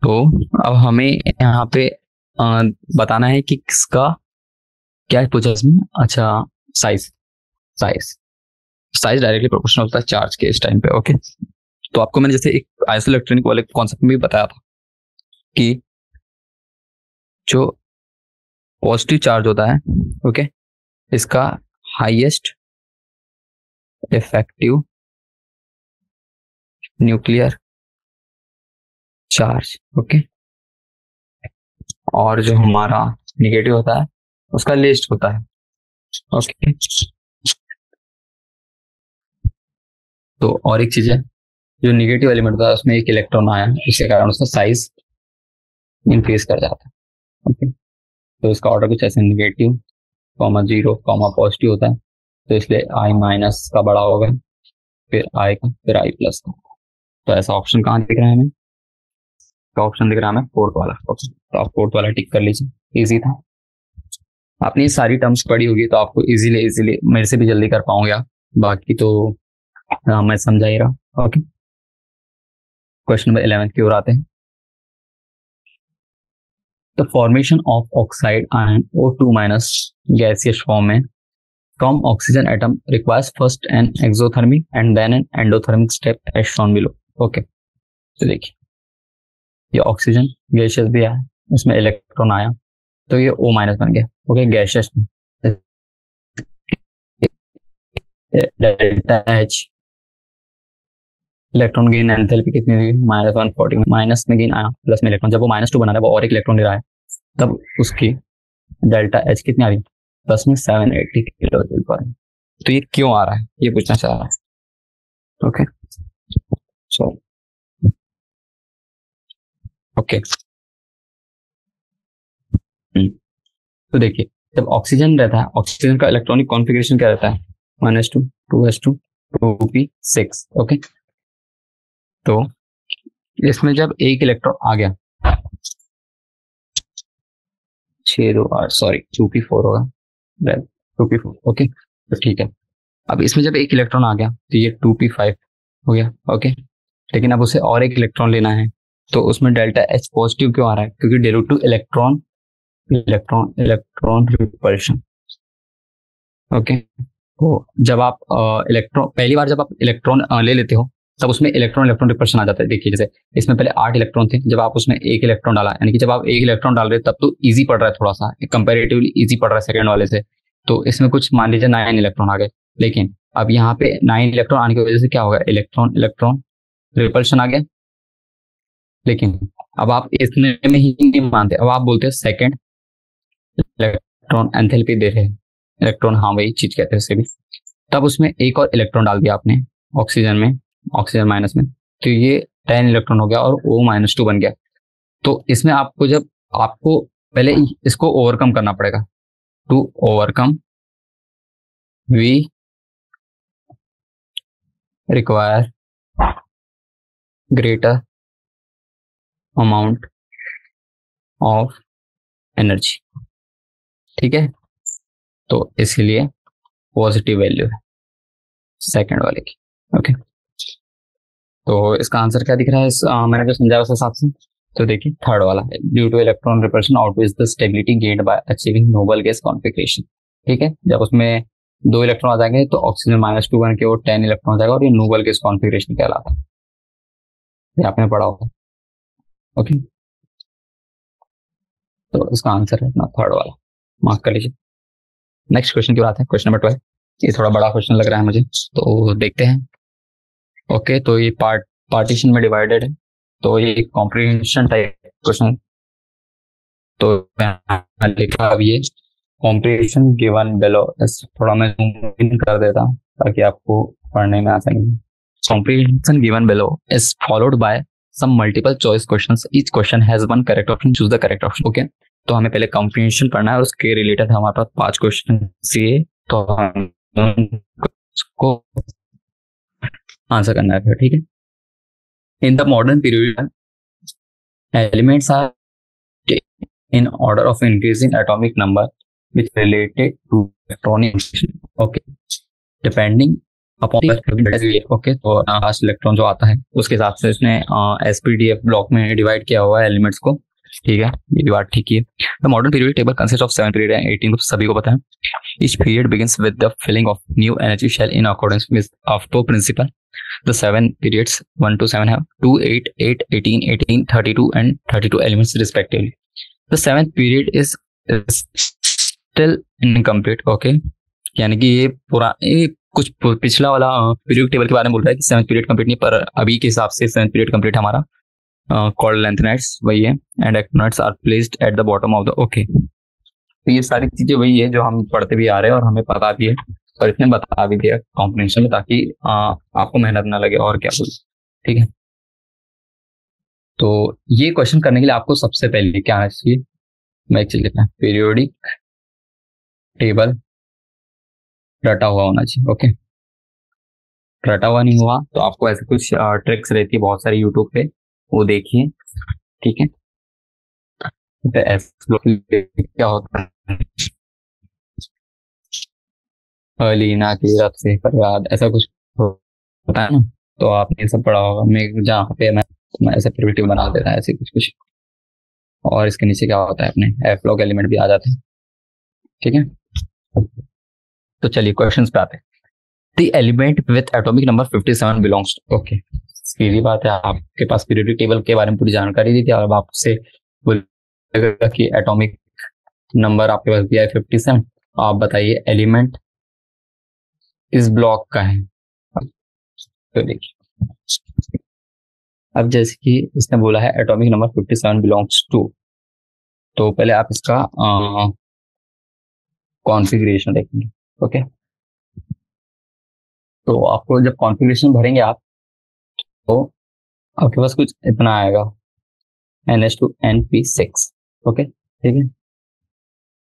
तो अब हमें यहाँ पे बताना है कि किसका क्या पूछा इसमें। अच्छा, size, size size directly proportional होता है चार्ज के इस टाइम पे। ओके, तो आपको मैंने जैसे एक आइसोइलेक्ट्रॉनिक वाले कॉन्सेप्ट में भी बताया था कि जो पॉजिटिव चार्ज होता है, ओके, इसका highest effective nuclear charge, okay, और जो हमारा निगेटिव होता है उसका लिस्ट होता है। ओके, तो और एक चीज है, जो निगेटिव एलिमेंट था उसमें एक इलेक्ट्रॉन आया, इसके कारण उसका साइज इंक्रीज कर जाता है। ओके, तो इसका ऑर्डर कुछ ऐसे negative comma zero comma positive होता है, तो इसलिए आई माइनस का बड़ा होगा, फिर आई का, फिर आई प्लस का। तो ऐसा ऑप्शन कहाँ दिख रहा है हमें? तो ऑप्शन दिख रहा है हमें फोर्थ वाला। ओके, तो आप फोर्थ वाला टिक कर लीजिए, इजी था। आपने ये सारी टर्म्स पढ़ी होगी तो आपको इजीली इजीली मेरे से भी जल्दी कर पाओगे आप, बाकी तो मैं समझा ही रहा। ओके, क्वेश्चन नंबर 11 की ओर आते हैं। The formation of oxide ion O2 minus gaseous form में from oxygen atom requires first an exothermic and then an endothermic step as shown below. Okay, तो देखिए ये ऑक्सीजन गैसियस दिया है, इसमें इलेक्ट्रॉन आया तो ये O माइनस बन गया। ओके, गैसियस में delta H, electron gain enthalpy कितनी हुई? -140, माइनस में गेन आया, प्लस में इलेक्ट्रॉन, जब वो -2 बना रहा है, वो और एक इलेक्ट्रॉन ले रहा है, तब उसकी डेल्टा H कितनी आ रही? प्लस में 780 किलो जूल पर। तो ये क्यों आ रहा है, ये पूछना चाह रहा है। ओके, सो ओके, तो देखिए जब ऑक्सीजन रहता है, ऑक्सीजन का इलेक्ट्रॉनिक कॉन्फ़िगरेशन क्या रहता है? 1s2 2s2 2p6। ओके, तो इसमें जब एक इलेक्ट्रॉन आ गया, 6 2 8, सॉरी 2p4 होगा, 2p4। ओके, तो ठीक है, अब इसमें जब एक इलेक्ट्रॉन आ गया तो ये 2p5 हो गया। ओके, लेकिन अब उसे और एक इलेक्ट्रॉन लेना है, तो उसमें डेल्टा H पॉजिटिव क्यों आ रहा है? क्योंकि derivative electron electron electron repulsion. Okay, तो जब आप इलेक्ट्रॉन पहली बार जब आप इलेक्ट्रॉन ले लेते हो, तब उसमें इलेक्ट्रॉन इलेक्ट्रॉन रिपल्शन आ जाता है। देखिए जैसे इसमें पहले 8 इलेक्ट्रॉन थे, जब आप उसमें एक इलेक्ट्रॉन डाला, यानी कि जब आप एक इलेक्ट्रॉन डाल रहे तब तो इजी पड़ रहा है, थोड़ा सा कंपेरेटिवली इजी पड़ रहा है सेकंड वाले से, तो इसमें कुछ मान लीजिए 9 इलेक्ट्रॉन आ गए, लेकिन अब यहाँ पे 9 इलेक्ट्रॉन आने की वजह से क्या होगा? इलेक्ट्रॉन इलेक्ट्रॉन रिपल्शन आ गया। लेकिन अब आप इसमें में ही नहीं मानते, अब आप बोलते हैं सेकंड इलेक्ट्रॉन एंथैल्पी दे रहे हैं इलेक्ट्रॉन, हाँ वही चीज कहते हैं उसे भी। तब उसमें एक और इलेक्ट्रॉन डाल दिया आपने ऑक्सीजन में, ऑक्सीजन माइनस में, तो ये 10 इलेक्ट्रॉन हो गया और O-2 बन गया। तो इसमें आपको जब आपको पहले इसको ओवरकम करना पड़ेगा, to overcome we require greater amount of energy. ठीक है, तो इसलिए पॉजिटिव वैल्यू है सेकंड वाले की। ओके, तो इसका आंसर क्या दिख रहा है मैंने जो समझाया उस हिसाब से? तो देखिए थर्ड वाला है, due two electron repulsion outweighs the stability gained by achieving noble gas configuration. ठीक है, जब उसमें 2 इलेक्ट्रॉन आ जाएंगे तो ऑक्सीजन -2 बन के वो 10 इलेक्ट्रॉन आ जाएगा और ये नोबल गैस कॉन्फिगरेशन कहलाता है, ये आपने पढ़ा होगा। ओके, तो इसका आंसर है अपना थर्ड वाला, मार्क कर लीजिए। नेक्स्ट क्वेश्चन की बात है, क्वेश्चन नंबर 12। ये थोड़ा बड़ा क्वेश्चन लग रहा है मुझे, तो देखते हैं। ओके, तो ये पार्टीशन में डिवाइडेड है, तो ये कॉम्प्रिहेंशन टाइप क्वेश्चन, तो लिखा अब ये कॉम्प्रिहेंशन गिवन बिलो, थोड़ा मैं जूम इन कर देता हूँ ताकि आपको पढ़ने में आसानी। Comprehension given below is followed by some multiple choice questions, each question has one correct option, choose the correct option. Okay, तो हमें पहले कॉम्प्रिहेंशन पढ़ना है और उसके रिलेटेड हमारे पास 5 क्वेश्चन चाहिए, तो हम उसको आंसर करना है। ठीक है, in the modern period elements are in order of increasing atomic number which related to electronic information. Okay, depending upon okay, तो लास्ट इलेक्ट्रॉन जो आता है उसके हिसाब से इसने SPDF ब्लॉक में डिवाइड किया हुआ है एलिमेंट्स को। ठीक है, ये बात ठीक है। The modern period table consist of 7 period है, 18 सभी को पता है। Each period begins with the filling of new energy shell in accordance with aufbau principle. The 7 periods 1 to 7 have 2 8 8 18 18 32 and 32 elements respectively. The 7th period is still incomplete. Okay, यानी कि ये कुछ पिछला वाला पीरियड टेबल के बारे में बोल रहा है कि 7th पीरियड कंप्लीट नहीं, पर अभी के हिसाब से 7th पीरियड कंप्लीट हमारा कॉल्ड लेंथेनाइट्स वही है, and actinides are placed at the bottom of the. Okay, तो ये सारी चीजें वही है जो हम पढ़ते भी आ रहे हैं और हमें पता भी है, और इसने बता भी दिया कॉम्प्रिहेंशन में, ताकि आपको मेहनत ना लगे, और क्या बोल। ठीक है, तो ये क्वेश्चन करने के लिए आपको सबसे पहले क्या आना चाहिए, मैं एक चीज लिखना, पीरियोडिक टेबल रटा हुआ होना चाहिए। ओके, रटा हुआ नहीं हुआ तो आपको ऐसे कुछ ट्रिक्स रहती है बहुत सारी यूट्यूब पे, वो देखिए। ठीक है, तो ऐसे क्या होता है, लीना की रब से फरियाद, ऐसा कुछ होता है ना, तो आपने ये सब पढ़ा होगा। मैं जहाँ पे मैं ऐसे प्रिमिटिव बना देता है ऐसे कुछ कुछ, और इसके नीचे क्या होता है, अपने एफ लॉग एलिमेंट भी आ जाते हैं। ठीक है, तो चलिए क्वेश्चंस पे आते हैं। The element with atomic number 57 belongs to, okay, सीधी बात है, आपके पास पीरियोडिक टेबल के बारे में पूरी जानकारी दी थी, और अब आपसे बोलेगा कि एटॉमिक नंबर आपके पास दिया है 57, आप बताइए एलिमेंट इस ब्लॉक का है। तो देखिए, अब जैसे कि इसने बोला है एटॉमिक नंबर 57 बिलोंग्स टू, तो पहले आप इसका कॉन्फ़िगरेशन देखेंगे। ओके, तो आपको जब कॉन्फ़िगरेशन भरेंगे आप, तो आपके पास कुछ इतना आएगा, NH2NP6। ओके, ठीक है,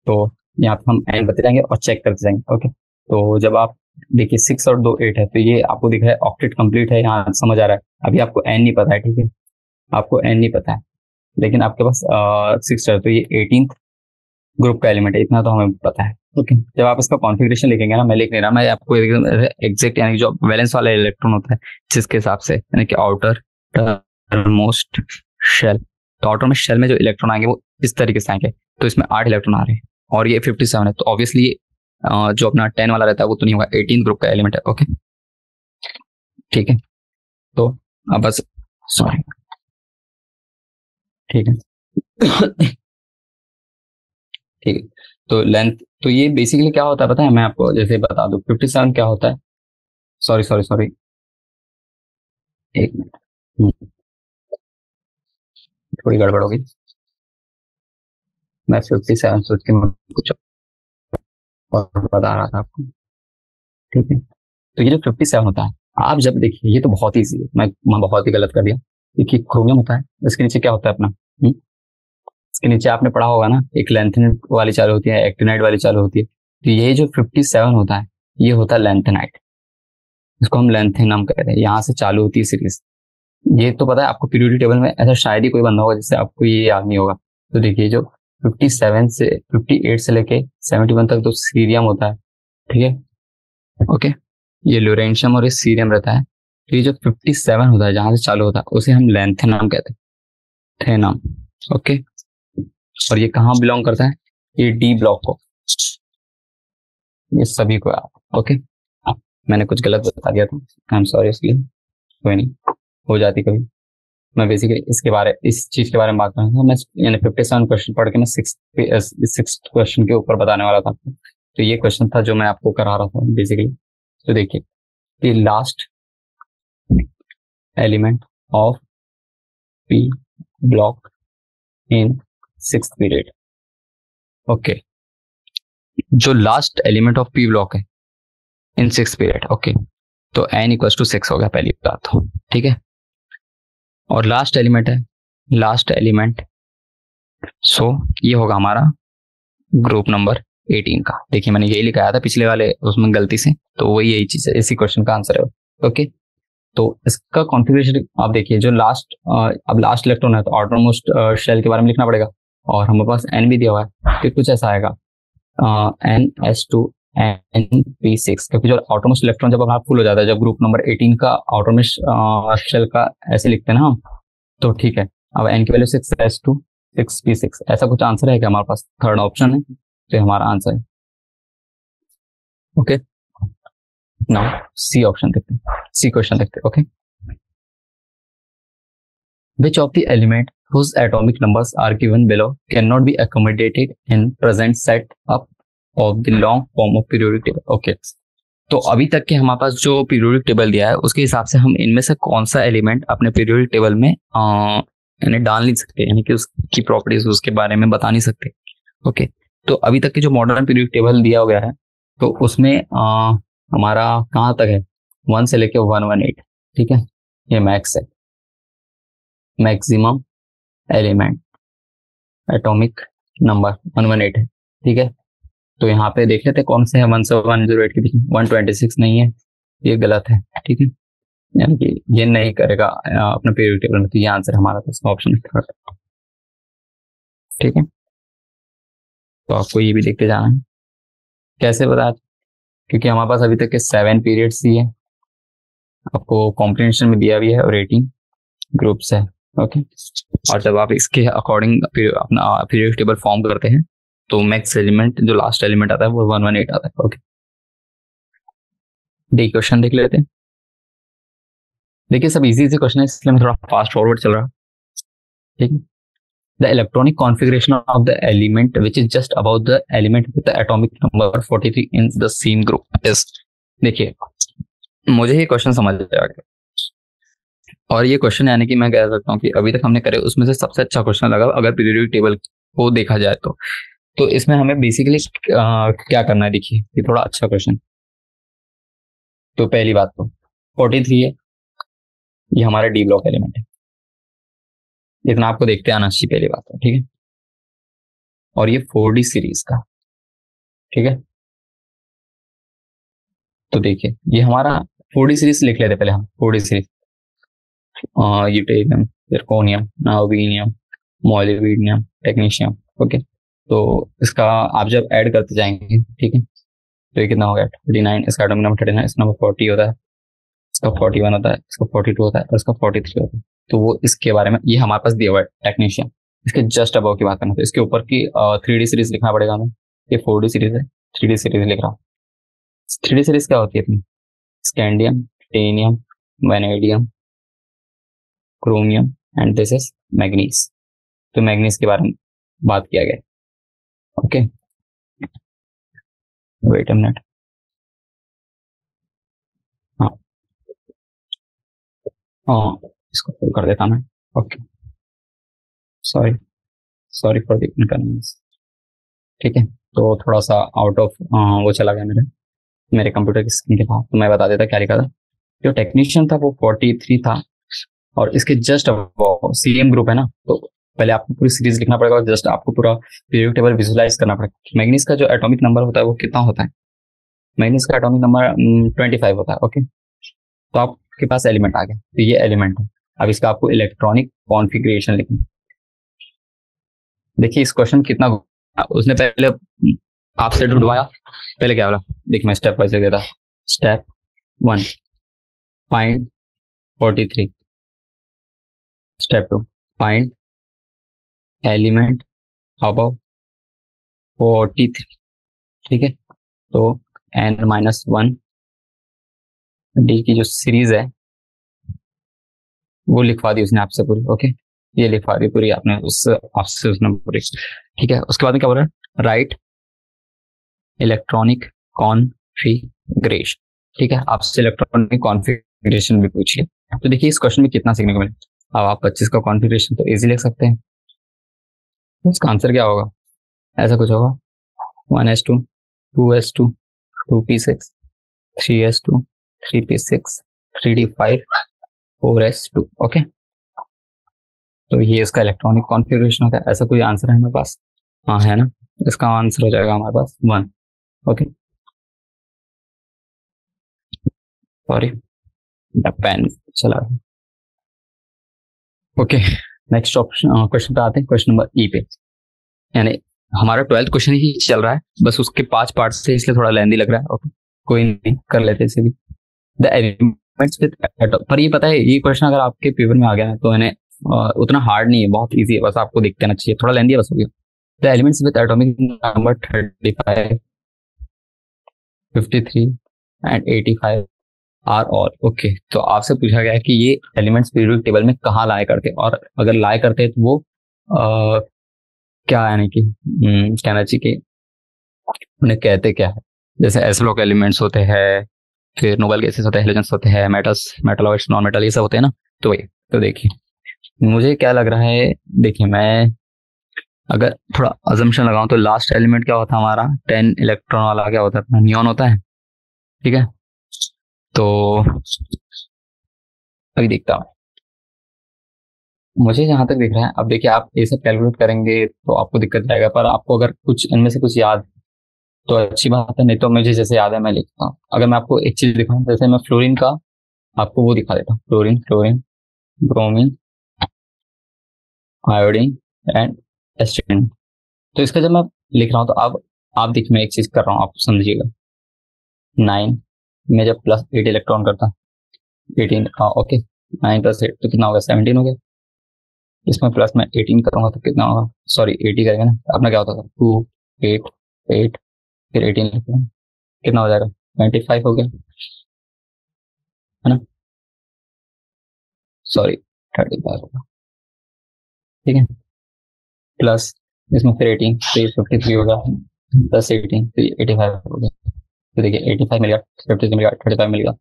तो यहाँ पे हम एन बताते जाएंगे और चेक करते जाएंगे। ओके, तो जब आप देखिए 6 और 2 8 है, तो ये आपको दिख रहा है ऑक्टेट कंप्लीट है, यहाँ समझ आ रहा है। अभी आपको एन नहीं पता है, ठीक है, आपको एन नहीं पता है, लेकिन आपके पास 6 है, तो ये 18th ग्रुप का एलिमेंट है, इतना तो हमें पता है। ओके, जब आप इसका कॉन्फ़िगरेशन लिखेंगे ना, मैं लिख नहीं रहा, मैं आपको एग्जैक्ट यानी जो वैलेंस वाला इलेक्ट्रॉन होता है जिसके हिसाब से, यानी कि आउटर मोस्ट शेल, तो आउटर मोस्ट शेल में जो इलेक्ट्रॉन आएंगे वो इस तरीके से आएंगे, तो इसमें 8 इलेक्ट्रॉन आ रहे हैं और ये 57 है, तो ऑब्वियसली जो अपना 10 वाला रहता है वो तो नहीं होगा, 18 ग्रुप का एलिमेंट है। ओके, ठीक है, तो अब बस सॉरी, ठीक है ठीक है, तो लेंथ, तो ये बेसिकली क्या होता है पता है, मैं आपको जैसे बता दूं 57 क्या होता है, सॉरी सॉरी सॉरी, एक मिनट, थोड़ी गड़बड़ होगी, मैं 57 सोच के मैं कुछ और बता रहा था आपको। ठीक है, तो ये जो 57 होता है, आप जब देखिए, ये तो बहुत ही ईजी है, मैं बहुत ही गलत कर दिया। देखिए क्रोमियम होता है, इसके नीचे क्या होता है अपना, इसके नीचे आपने पढ़ा होगा ना, एक लेंथेनाइट वाली चालू होती है, एक्टिनाइट वाली चालू होती है, तो ये जो 57 होता है, ये होता है लेंथेनाइट, इसको हम लेंथेनम कहते हैं, यहाँ से चालू होती है सीरीज। ये तो पता है आपको, पीरियोडिक टेबल में ऐसा शायद ही कोई बंदा होगा जिससे आपको ये याद नहीं होगा। तो देखिए, जो 57 से 58 से लेके 71 तक तो सीरियम होता है, ठीक है, ओके, ये ल्यूरेंशियम और ये सीरियम रहता है। तो ये जो 57 होता है जहां से चालू होता है उसे हम लेंथेनम कहते हैं, थेनम। ओके, और ये कहाँ बिलोंग करता है, ये डी ब्लॉक को, ये सभी को आप। ओके, मैंने कुछ गलत बता दिया था, आई एम सॉरी, इसलिए कोई नहीं, हो जाती कभी। मैं बेसिकली इसके बारे, इस चीज के बारे में बात कर रहा था, मैं यानी 57 क्वेश्चन पढ़ के मैं सिक्स क्वेश्चन के ऊपर बताने वाला था। तो ये क्वेश्चन था जो मैं आपको करा रहा था बेसिकली। तो देखिए, the last element of P block in 6th period. Okay, जो last element of P block है इन 6th पीरियड, ओके, तो n इक्वल टू 6 हो गया पहली बात तो, ठीक है, और लास्ट एलिमेंट है, लास्ट एलिमेंट, सो ये होगा हमारा ग्रुप नंबर 18 का। देखिए मैंने यही लिखाया था पिछले वाले उसमें गलती से, तो वही यही चीज है, इसी क्वेश्चन का आंसर है। ओके, तो इसका कॉन्फ़िगरेशन आप देखिए, जो लास्ट अब लास्ट इलेक्ट्रॉन है तो आउटरमोस्ट शेल के बारे में लिखना पड़ेगा, और हमारे पास एन भी दिया हुआ है, तो कुछ ऐसा आएगा NH2NP6, क्योंकि जो आउटरमोस्ट इलेक्ट्रॉन जब हमारा फुल हो जाता है, जब ग्रुप नंबर 18 का आउटरमोस्ट शेल का ऐसे लिखते हैं ना हम, तो ठीक है, अब एन की वैल्यू 6S2 6P6, ऐसा कुछ आंसर है क्या हमारे पास, थर्ड ऑप्शन है, तो हमारा आंसर है। ओके, नाउ सी ऑप्शन देखते हैं, सी क्वेश्चन देखते हैं। Okay, which of the element whose atomic numbers are given below cannot be accommodated in present set up of the long form of periodic table। okay, तो अभी तक के हमारे पास जो पीरियोडिक टेबल दिया है उसके हिसाब से हम इनमें से कौन सा एलिमेंट अपने पीरियोडिक टेबल में यानी डाल नहीं सकते, यानी कि उसकी प्रॉपर्टीज उसके बारे में बता नहीं सकते। ओके, तो अभी तक की जो मॉडर्न पीरियोडिक टेबल दिया गया है तो उसमें हमारा कहाँ तक है, 1 से लेके 118, ठीक है, ये मैक्स है, मैक्सिमम एलिमेंट एटॉमिक नंबर 118 है, ठीक है। तो यहाँ पे देख लेते हैं कौन से है 1 से 108 के बीच में, 126 नहीं है, ये गलत है, ठीक है, यानी कि ये नहीं करेगा अपना पीरियोडिक टेबल में, तो ये आंसर हमारा था, इसका ऑप्शन थर्ड, ठीक है। तो आपको ये भी देखते जाना है, कैसे बता, क्योंकि हमारे पास अभी तक के 7 पीरियड्स ही है, आपको कॉम्प्रिहेंशन में दिया भी है और 18 ग्रुप्स है, ओके। और जब आप इसके अकॉर्डिंग अपना पीरियोडिक टेबल फॉर्म करते हैं तो मैक्स एलिमेंट जो लास्ट एलिमेंट आता है वो 118 आता है, ओके। डी क्वेश्चन देख लेते हैं। देखिए सब इजी इजी क्वेश्चन है इसलिए मैं थोड़ा फास्ट फॉरवर्ड चल रहा, ठीक है। The electronic configuration of the element which is just about the element with the atomic number 43 in the same group is. देखिए मुझे ये क्वेश्चन समझ आ गया, और ये क्वेश्चन यानी कि मैं कह सकता हूँ कि अभी तक हमने करे उसमें से सबसे अच्छा क्वेश्चन लगा अगर पीरियोडिक टेबल को देखा जाए तो इसमें हमें बेसिकली क्या करना है, देखिए ये थोड़ा अच्छा क्वेश्चन। तो पहली बात तो 43 है, ये हमारा डी ब्लॉक एलिमेंट है, इतना आपको देखते आना चाहिए, पहली बात है, ठीक है। और ये 4D सीरीज का, ठीक है। तो देखिए ये हमारा 4D सीरीज लिख लेते पहले हम, 4D series, yttrium, zirconium, niobium, molybdenum, technetium, okay. तो इसका आप जब ऐड करते जाएंगे, ठीक है, तो ये कितना हो गया 39, इसका एटॉमिक नंबर 39, इसका नंबर 40 होता है, इसका 41 होता है, इसका 42 होता है और इसका 43 होता है। तो वो इसके बारे में ये हमारे पास दिया हुआ है टेक्नीशियम, इसके जस्ट अबव की बात करना, तो इसके ऊपर की 3D सीरीज लिखना पड़ेगा हमें, ये 4D सीरीज है, 3D सीरीज लिख रहा हूँ। 3D सीरीज क्या होती है अपनी, scandium, titanium, vanadium, chromium and this is manganese. तो मैग्नीज के बारे में बात किया गया, ओके। वेट अ मिनट, हाँ हाँ इसको फिल कर देता मैं, okay. Sorry sorry for the inconvenience, ठीक है। तो थोड़ा सा आउट ऑफ वो चला गया मेरे मेरे कंप्यूटर की स्क्रीन के पास, तो मैं बता देता क्या लिखा था। जो टेक्नीशियन था वो 43 था, और इसके जस्ट सीएम ग्रुप है ना, तो पहले आपको पूरी सीरीज लिखना पड़ेगा और जस्ट आपको पूरा पीरियोडिक टेबल विजुलाइज करना पड़ेगा। मैग्नीज का जो एटॉमिक नंबर होता है वो कितना होता है, मैग्नीज का एटॉमिक नंबर 25 होता है, ओके। तो आपके पास एलिमेंट आ गया, तो ये एलिमेंट है। अब इसका आपको इलेक्ट्रॉनिक कॉन्फ़िगरेशन लिखना। देखिए इस क्वेश्चन कितना उसने पहले आपसे ढूंढवाया, पहले क्या बोला, देखिए मैं स्टेप वाइज देता। Step 1 find 43, step 2 find element above 43, ठीक है। तो n-1 डी की जो सीरीज है वो लिखवा दी उसने आपसे पूरी, ओके। ये लिखवा दी पूरी आपने आपसे उसने पूरी, ठीक है। उसके बाद में क्या बोल रहा है, राइट इलेक्ट्रॉनिक कॉन्फ़िगरेशन, ठीक है। आपसे इलेक्ट्रॉनिक कॉन्फ़िगरेशन भी पूछिए। तो देखिए इस क्वेश्चन में कितना सीखने को मिले। अब आप 25 का कॉन्फ़िगरेशन तो इजी लिख सकते हैं, तो इसका आंसर क्या होगा, ऐसा कुछ होगा 1s2 2s2 2p6 3s2 3p6 3d5 4s2, okay. तो ये इसका इलेक्ट्रॉनिक कॉन्फ़िगरेशन होता है। ऐसा कोई आंसर है हमारे पास, हाँ है ना, इसका आंसर हो जाएगा हमारे पास 1, ओके। सॉरी द पेन चला गया, ओके। नेक्स्ट ऑप्शन क्वेश्चन पे आते हैं, क्वेश्चन नंबर ई पे, यानी हमारा 12th क्वेश्चन ही चल रहा है, बस उसके 5 पार्ट से इसलिए थोड़ा लेंदी लग रहा है, ओके। कोई नहीं, कर लेते इसे भी। द एलिमेंट्स विद एटॉम, पर ये पता है ये क्वेश्चन अगर आपके पेपर में आ गया है तो इन्हें उतना हार्ड नहीं है, बहुत इजी है, बस आपको देखते रहना चाहिए, थोड़ा लेंदी है बस हो गया। The elements with atomic number 35 53 and 85 are all, okay. तो आपसे पूछा गया है कि ये एलिमेंट्स पीरियोडिक टेबल में कहाँ लाया करते हैं, और अगर लाया करते हैं तो वो क्या यानी कि कहना चाहिए कि उन्हें कहते क्या है। जैसे एस ब्लॉक एलिमेंट्स होते हैं, फिर नोबल गैसेस होते हैं, हेलोजेंस होते हैं, मेटल्स, मेटलॉइड्स, नॉन मेटल, ये सब होते हैं ना। तो वही, तो देखिए मुझे क्या लग रहा है, देखिए मैं अगर थोड़ा अजम्पशन लगाऊं तो लास्ट एलिमेंट क्या होता है हमारा, 10 इलेक्ट्रॉन वाला क्या होता है अपना, नियॉन होता है। ठीक है, तो अभी देखता हूँ, मुझे जहां तक दिख रहा है। अब देखिए आप ये सब कैलकुलेट करेंगे तो आपको दिक्कत जाएगा, पर आपको अगर कुछ इनमें से कुछ याद तो अच्छी बात है, नहीं तो मुझे जैसे याद है मैं लिखता हूँ। अगर मैं आपको एक चीज दिखाऊं, जैसे मैं फ्लोरीन का आपको वो दिखा देता हूँ, fluorine, chlorine, bromine, iodine and astatine. तो इसका जब मैं लिख रहा हूँ तो अब आप देखिए मैं एक चीज कर रहा हूँ, आप समझिएगा। 9 में जब +8 इलेक्ट्रॉन करता, 18, ओके, 9 + 8 तो कितना होगा, 17 हो गया। इसमें प्लस में 18 करूंगा तो कितना होगा, सॉरी 80 करेंगे ना, अपना क्या होता था 2, 8, 8, फिर 18 लिखूंगा, कितना हो जाएगा, 25 हो गया, है ना, सॉरी 35 होगा। ठीक है, प्लस इसमें फिर 18 तो ये 53 होगा, +18 तो ये 85 हो गया। तो देखिए 85 मिल गया, 53 मिल गया, 35 मिल गया।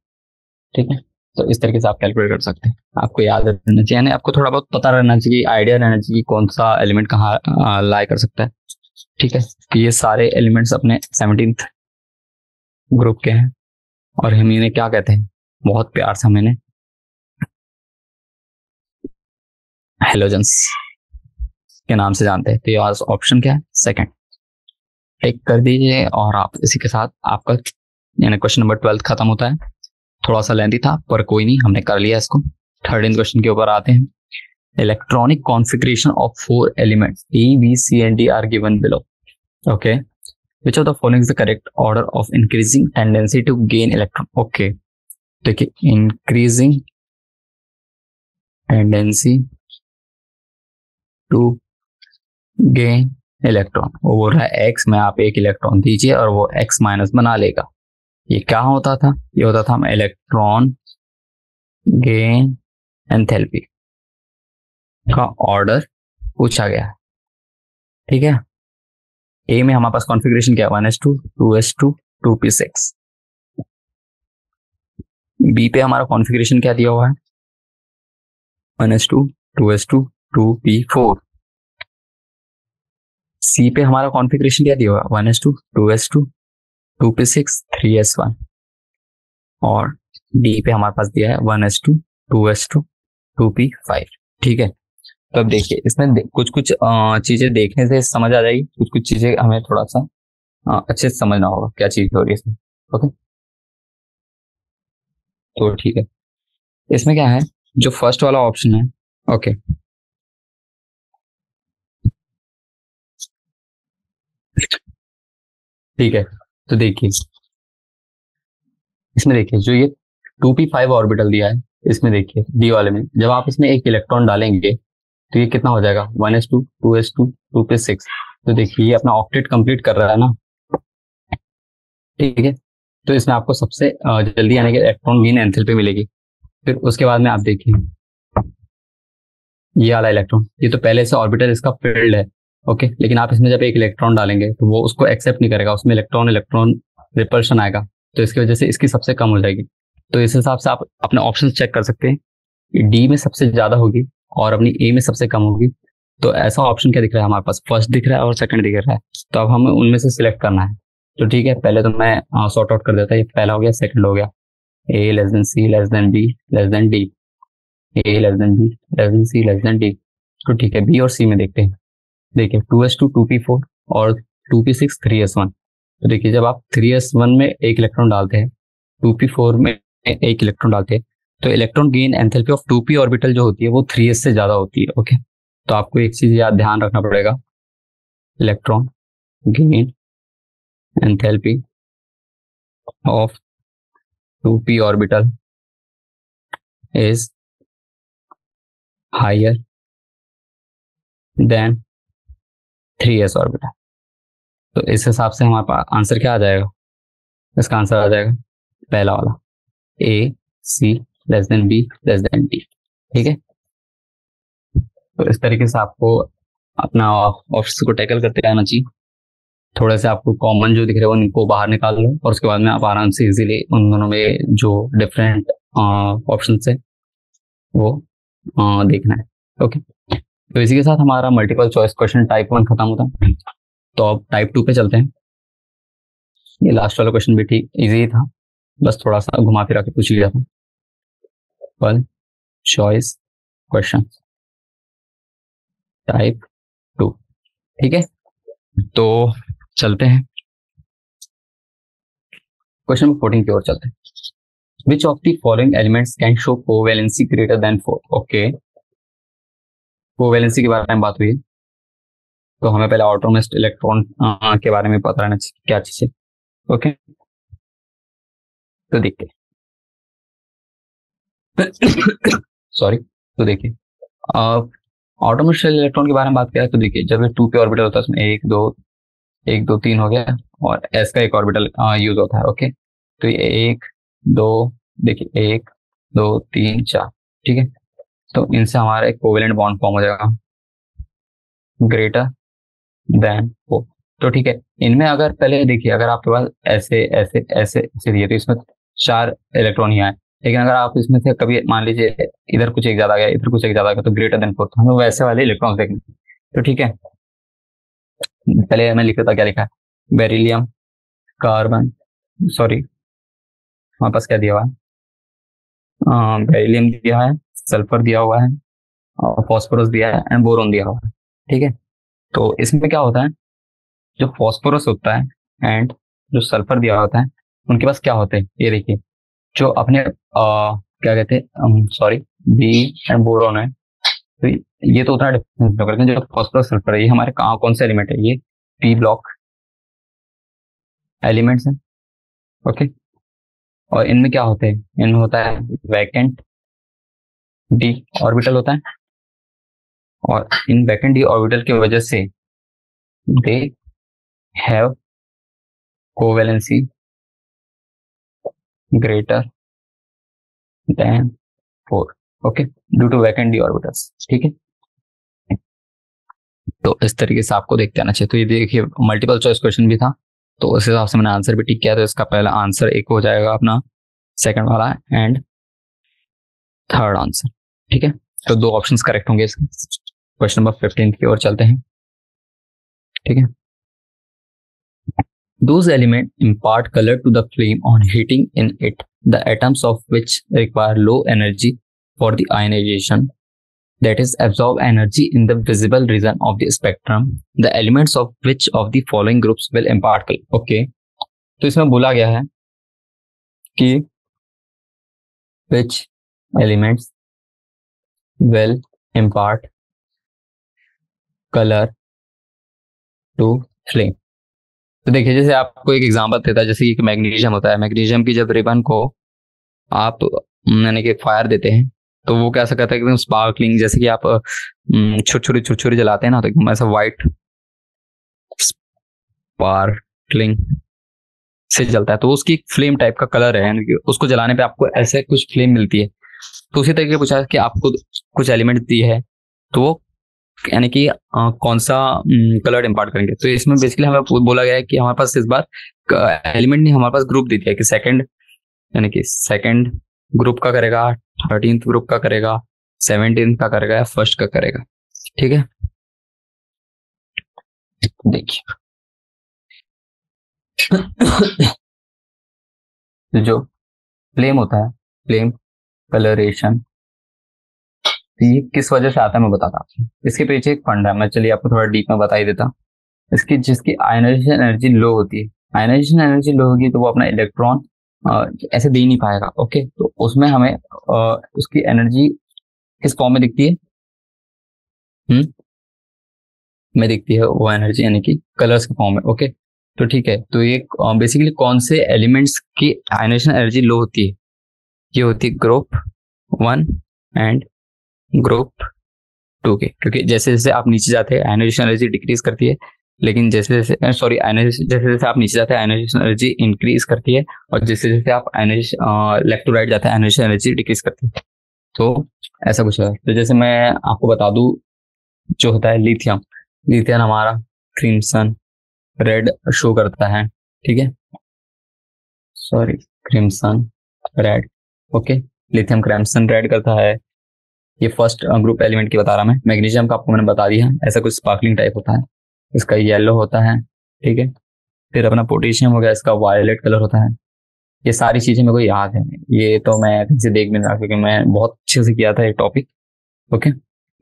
ठीक है, तो इस तरीके से आप कैलकुलेट कर सकते हैं। आपको याद रहना चाहिए, यानी आपको थोड़ा बहुत पता रहना चाहिए, आइडिया रहना चाहिए कि कौन सा एलिमेंट कहाँ लाई कर सकता है। ठीक है, तो ये सारे एलिमेंट्स अपने 17th ग्रुप के हैं, और हम इन्हें क्या कहते हैं, बहुत प्यार से हम इन्हें हेलोजेंस के नाम से जानते हैं। तो ये ऑप्शन क्या है, सेकंड, टिक कर दीजिए। और आप इसी के साथ आपका यानी क्वेश्चन नंबर 12 खत्म होता है। थोड़ा सा लेंथी था पर कोई नहीं, हमने कर लिया इसको। 13 क्वेश्चन के ऊपर आते हैं। Electronic configuration of 4 elements A, B, C and D are given below. Okay, which of the following is the correct order of increasing tendency to gain electron? Okay, देखिए increasing tendency to gain electron, वो बोल रहा है x में आप एक electron दीजिए और वो x माइनस बना लेगा। ये क्या होता था, ये होता था इलेक्ट्रॉन गेन एंथैल्पी का ऑर्डर पूछा गया। ठीक है, ए में हमारे पास कॉन्फ़िगरेशन क्या है, 1s2, 2s2, 2p6। बी पे हमारा कॉन्फ़िगरेशन क्या दिया हुआ है, 1s2, 2s2, 2p4। सी पे हमारा कॉन्फ़िगरेशन क्या दिया हुआ है, 1s2, 2s2, 2p6, 3s1। और डी पे हमारे पास दिया है 1s2, 2s2, 2p5। ठीक है, तो अब देखिए इसमें कुछ कुछ चीजें देखने से समझ आ जाएगी, कुछ कुछ चीजें हमें थोड़ा सा अच्छे से समझना होगा क्या चीज हो रही है इसमें। ओके, तो ठीक है, इसमें क्या है, जो फर्स्ट वाला ऑप्शन है, ओके, ठीक है, तो देखिए इसमें देखिए जो ये 2p5 ऑर्बिटल दिया है, इसमें देखिए डी वाले में जब आप इसमें एक इलेक्ट्रॉन डालेंगे तो ये कितना हो जाएगा, 1s2, 2s2, 2p6। तो देखिए ये अपना ऑक्टेट कंप्लीट कर रहा है ना। ठीक है, तो इसमें आपको सबसे जल्दी आने के इलेक्ट्रॉन गेन एंथैल्पी मिलेगी। फिर उसके बाद में आप देखिए ये वाला इलेक्ट्रॉन, ये तो पहले से ऑर्बिटल इसका फील्ड है। ओके, लेकिन आप इसमें जब एक इलेक्ट्रॉन डालेंगे तो वो उसको एक्सेप्ट नहीं करेगा, उसमें इलेक्ट्रॉन इलेक्ट्रॉन रिपल्शन आएगा, तो इसकी वजह से इसकी सबसे कम हो जाएगी। तो इस हिसाब से आप अपने ऑप्शन चेक कर सकते हैं कि डी में सबसे ज्यादा होगी और अपनी ए में सबसे कम होगी। तो ऐसा ऑप्शन क्या दिख रहा है हमारे पास, फर्स्ट दिख रहा है और सेकंड दिख रहा है। तो अब हमें उनमें से सिलेक्ट करना है। तो ठीक है, पहले तो मैं सॉर्ट आउट कर देता, ये पहला हो गया, सेकंड हो गया, A less than C less than B less than D, A less than B less than C less than D. तो ठीक है, बी और सी में देखते हैं। देखिए 2s2, 2p4 और 2p6, 3s1। तो देखिए जब आप 3s1 में एक इलेक्ट्रॉन डालते हैं, 2p4 में एक इलेक्ट्रॉन डालते हैं, तो electron gain enthalpy of 2p orbital जो होती है वो 3s से ज्यादा होती है। ओके, तो आपको एक चीज याद ध्यान रखना पड़ेगा, electron gain enthalpy of 2p orbital is higher than 3s orbital. तो इस हिसाब से हमारे पास आंसर क्या आ जाएगा, इसका आंसर आ जाएगा पहला वाला, A C less than B less than D. ठीक है, तो इस तरीके से आपको अपना ऑप्शन को टैकल करते रहना चाहिए। थोड़े से आपको कॉमन जो दिख रहे हैं उनको बाहर निकाल लो, और उसके बाद में आप आराम से इजीली उन दोनों में जो डिफरेंट ऑप्शन है वो देखना है। ओके, तो इसी के साथ हमारा मल्टीपल चॉइस क्वेश्चन टाइप 1 खत्म होता है। तो अब टाइप 2 पे चलते हैं। ये लास्ट वाला क्वेश्चन भी ठीक इजी था, बस थोड़ा सा घुमा फिरा के पूछ लिया था। मल्टीपल चॉइस क्वेश्चन टाइप 2, ठीक है। तो चलते हैं क्वेश्चन नंबर 14 की ओर चलते हैं। Which of the following elements can show covalency greater than 4? Okay, covalency के बारे में बात हुई है, तो हमें पहले ऑटोमिस्ट इलेक्ट्रॉन के बारे में पता रहना चाहिए क्या चीज है। ओके, तो देखिए सॉरी, तो देखिए ऑटोमिस्ट इलेक्ट्रॉन के बारे में बात किया है, तो देखिए जब ये 2 पे ऑर्बिटल होता है उसमें 1 2 3 हो गया, और एस का एक ऑर्बिटल यूज होता है। ओके, तो ये 1 2, देखिए 1 2 3 4, ठीक है। तो इनसे हमारा एक कोवेलेंट बॉन्ड फॉर्म हो जाएगा ग्रेटर देन 4। तो ठीक है, इनमें अगर पहले देखिए अगर आपके पास ऐसे ऐसे ऐसे ऐसे दिए तो इसमें 4 इलेक्ट्रॉन ही आए, लेकिन अगर आप इसमें से कभी मान लीजिए इधर कुछ एक ज्यादा गया इधर कुछ एक ज्यादा गया तो ग्रेटर देन 4, तो हमें वैसे वाले इलेक्ट्रॉन देखेंगे। तो ठीक है, पहले मैं लिख रहा था, क्या लिखा है, बेरिलियम कार्बन, सॉरी हमारे पास क्या दिया हुआ है, बेरिलियम दिया है, सल्फर दिया हुआ है, और फॉस्फोरस दिया है एंड बोरोन दिया हुआ है, ठीक है। तो इसमें क्या होता है, जो फॉस्फोरस होता है एंड जो सल्फर दिया होता है उनके पास क्या होते हैं, ये देखिए जो अपने क्या कहते हैं, सॉरी बी एंड बोरोन है, तो ये तो उतना डिफरेंस नहीं करते। जो फॉस्फोरस सल्फर है ये हमारे कहाँ कौन से एलिमेंट है, ये पी ब्लॉक एलिमेंट्स हैं। ओके, और इनमें क्या होते हैं, इनमें होता है वैकेंट डी ऑर्बिटल होता है, और इन वैकेंट डी ऑर्बिटल की वजह से they have covalency greater than 4। Okay, due to vacant d orbitals, ठीक है। तो इस तरीके से आपको देखते आना चाहिए। तो ये देखिए मल्टीपल चॉइस क्वेश्चन भी था, तो उस हिसाब से मैंने आंसर भी टिक किया, तो इसका पहला आंसर एक हो जाएगा अपना, सेकंड वाला एंड थर्ड आंसर, ठीक है। तो 2 ऑप्शंस करेक्ट होंगे इसके। क्वेश्चन नंबर 15 की ओर चलते हैं, ठीक है। Those elements impart color to the flame on heating in it, the atoms of which require low energy for the ionization, that is absorb energy in the visible region of the spectrum, the elements of which of the following groups will impart color. Okay, तो इसमें बोला गया है कि which elements will impart color to flame। तो देखिए जैसे आपको एक एग्जांपल देता है, जैसे कि मैग्नीशियम होता है, मैग्नीशियम की जब रिबन को आप यानी कि फायर देते हैं तो वो कैसा करता है, एकदम स्पार्कलिंग, जैसे कि आप छुरछुरी जलाते हैं ना, तो एकदम ऐसा व्हाइट स्पार्कलिंग से जलता है, तो उसकी फ्लेम टाइप का कलर है, यानी कि उसको जलाने पे आपको ऐसे कुछ फ्लेम मिलती है। तो उसी तरीके पूछा कि आपको कुछ एलिमेंट दी है तो वो यानी कि कौन सा कलर इम्पार्ट करेंगे। तो इसमें बेसिकली हमें बोला गया है कि हमारे पास इस बार एलिमेंट नहीं, हमारे पास ग्रुप दे दिया है कि सेकंड, यानी कि सेकंड ग्रुप का करेगा, 13th ग्रुप का करेगा, 17th का करेगा या फर्स्ट का करेगा, ठीक है। देखिए जो फ्लेम होता है, फ्लेम कलरेशन, ये किस वजह से आता है मैं बताता हूँ। इसके पीछे एक फंड है, मैं चलिए आपको थोड़ा डीप में बता ही देता हूँ। इसकी जिसकी आयनाइजेशन एनर्जी लो होती है, आयनाइजेशन एनर्जी लो होगी तो वो अपना इलेक्ट्रॉन ऐसे दे नहीं पाएगा। ओके, तो उसमें हमें उसकी एनर्जी किस फॉर्म में दिखती है, में दिखती है वो एनर्जी यानी कि कलर्स के फॉर्म में। ओके, तो ठीक है, तो ये बेसिकली कौन से एलिमेंट्स की आयनाइजेशन एनर्जी लो होती है, ये होती है ग्रुप 1 एंड ग्रुप 2 के, क्योंकि जैसे जैसे आप नीचे जाते हैं आयनाइजेशन एनर्जी डिक्रीज करती है, लेकिन जैसे जैसे सॉरी आयनाइजेशन जैसे जैसे आप नीचे जाते हैं आयनाइजेशन एनर्जी इंक्रीज करती है, और जैसे जैसे आप आयनाइजेशन लेफ्ट टू राइट जाते हैं आयनाइजेशन एनर्जी डिक्रीज करती है। तो ऐसा कुछ है। तो जैसे मैं आपको बता दूं, जो होता है लिथियम, लिथियम हमारा क्रिम्सन रेड शो करता है, ठीक है, sorry crimson red, okay, lithium crimson red करता है, ये फर्स्ट ग्रुप एलिमेंट की बता रहा मैं। मैग्नीशियम का आपको मैंने बता दिया, ऐसा कुछ स्पार्कलिंग टाइप होता है, इसका येलो होता है, ठीक है। फिर अपना पोटेशियम हो गया, इसका वायलेट कलर होता है। ये सारी चीजें मेरे को याद है, ये तो मैं कहीं से देख भी नहीं रहा क्योंकि मैं बहुत अच्छे से किया था ये टॉपिक। ओके,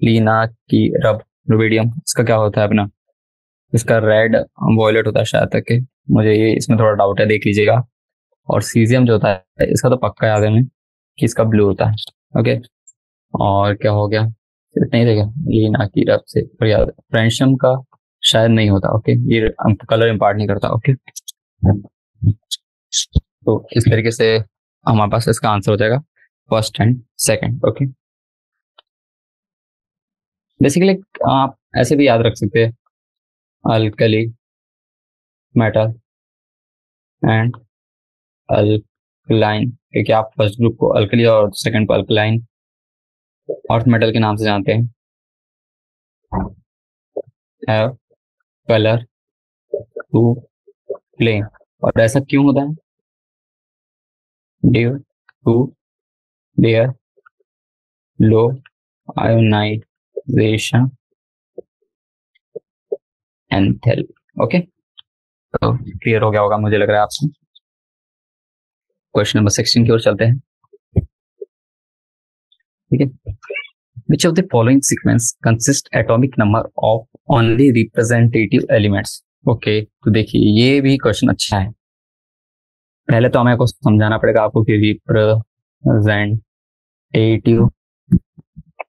लीना की रब रुबिडियम, इसका क्या होता है अपना, इसका रेड वॉयलेट होता है शायद तक के, मुझे ये इसमें थोड़ा डाउट है, देख लीजिएगा। और सीजियम जो होता है इसका तो पक्का याद है हमें कि इसका ब्लू होता है। ओके, और क्या हो गया, इतना ही रहेगा लीना की रब से। पर याद फ्रेंशियम का शायद नहीं होता। ओके, ये कलर इम्पार्ट नहीं करता। ओके, तो इस तरीके से हमारे पास इसका आंसर हो जाएगा first and second. Okay, basically आप ऐसे भी याद रख सकते हैं, अल्कली मेटल एंड अल्कलाइन, क्योंकि आप फर्स्ट ग्रुप को अल्कली और सेकंड को अल्कलाइन अर्थ मेटल के नाम से जानते हैं। हैव कलर टू प्लेन, और ऐसा क्यों होता है, due to their low ionization enthalpy. Okay, तो क्लियर हो गया होगा मुझे लग रहा है आपसे। क्वेश्चन नंबर 16 की ओर चलते हैं, ठीक है। Which of the following sequence consist atomic number of only representative elements? Okay, तो देखिए ये भी क्वेश्चन अच्छा है। पहले तो हमें को समझाना पड़ेगा आपको कि रिप्रेजेंटेटिव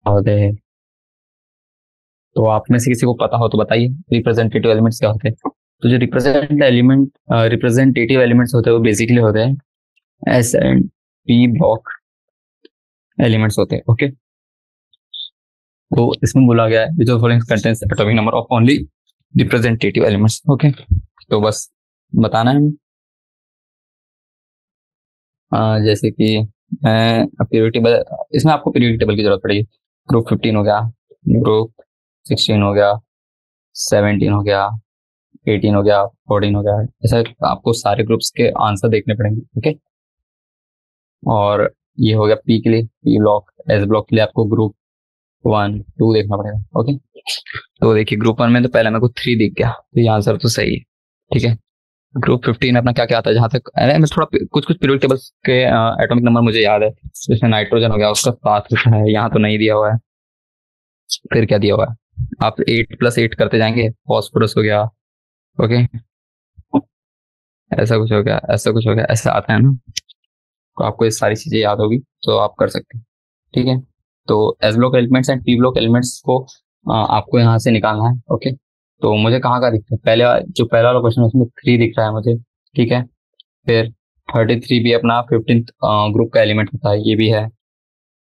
होते हैं, तो आप में से किसी को पता हो तो बताइए रिप्रेजेंटेटिव एलिमेंट्स क्या होते हैं। तो जो रिप्रेजेंटेटिव एलिमेंट्स होते हैं वो बेसिकली होते हैं S and P block elements होते हैं। ओके, तो इसमें बोला गया है which of the following contains atomic number of only representative elements। Okay, तो बस बताना है हमें। जैसे कि मैं पीरियोडिक टेबल, इसमें आपको पीरियोडिक टेबल की जरूरत पड़ेगी। ग्रुप 15 हो गया, ग्रुप 16 हो गया, 17 हो गया, 18 हो गया, 14 हो गया, ऐसा आपको सारे ग्रुप्स के आंसर देखने पड़ेंगे। ओके, और ये हो गया पी के लिए, पी ब्लॉक। एस ब्लॉक के लिए आपको ग्रुप 1 2 देखना पड़ेगा। ओके, तो देखिए ग्रुप 1 में तो पहले मेरे को 3 दिख गया, तो ये आंसर तो सही है, ठीक है। ग्रुप 15 अपना क्या क्या आता है, जहां तक मैं थोड़ा कुछ पीरियोडिक टेबल्स के एटॉमिक नंबर मुझे याद है। इसमें नाइट्रोजन हो गया, उसका 7 होता है, यहाँ तो नहीं दिया हुआ है। फिर क्या दिया हुआ है, आप 8+8 करते जाएंगे। फॉस्फोरस हो गया, ओके, ऐसा कुछ हो गया, ऐसा कुछ हो गया, ऐसा आता है ना। तो आपको ये सारी चीजें याद होगी तो आप कर सकते हैं, ठीक है। तो S block elements and P block elements को आपको यहाँ से निकालना है। ओके, तो मुझे कहाँ का दिखता है, जो पहला वाला क्वेश्चन उसमें 3 दिख रहा है मुझे, ठीक है। फिर 33 भी अपना 15th ग्रुप का एलिमेंट होता है, ये भी है।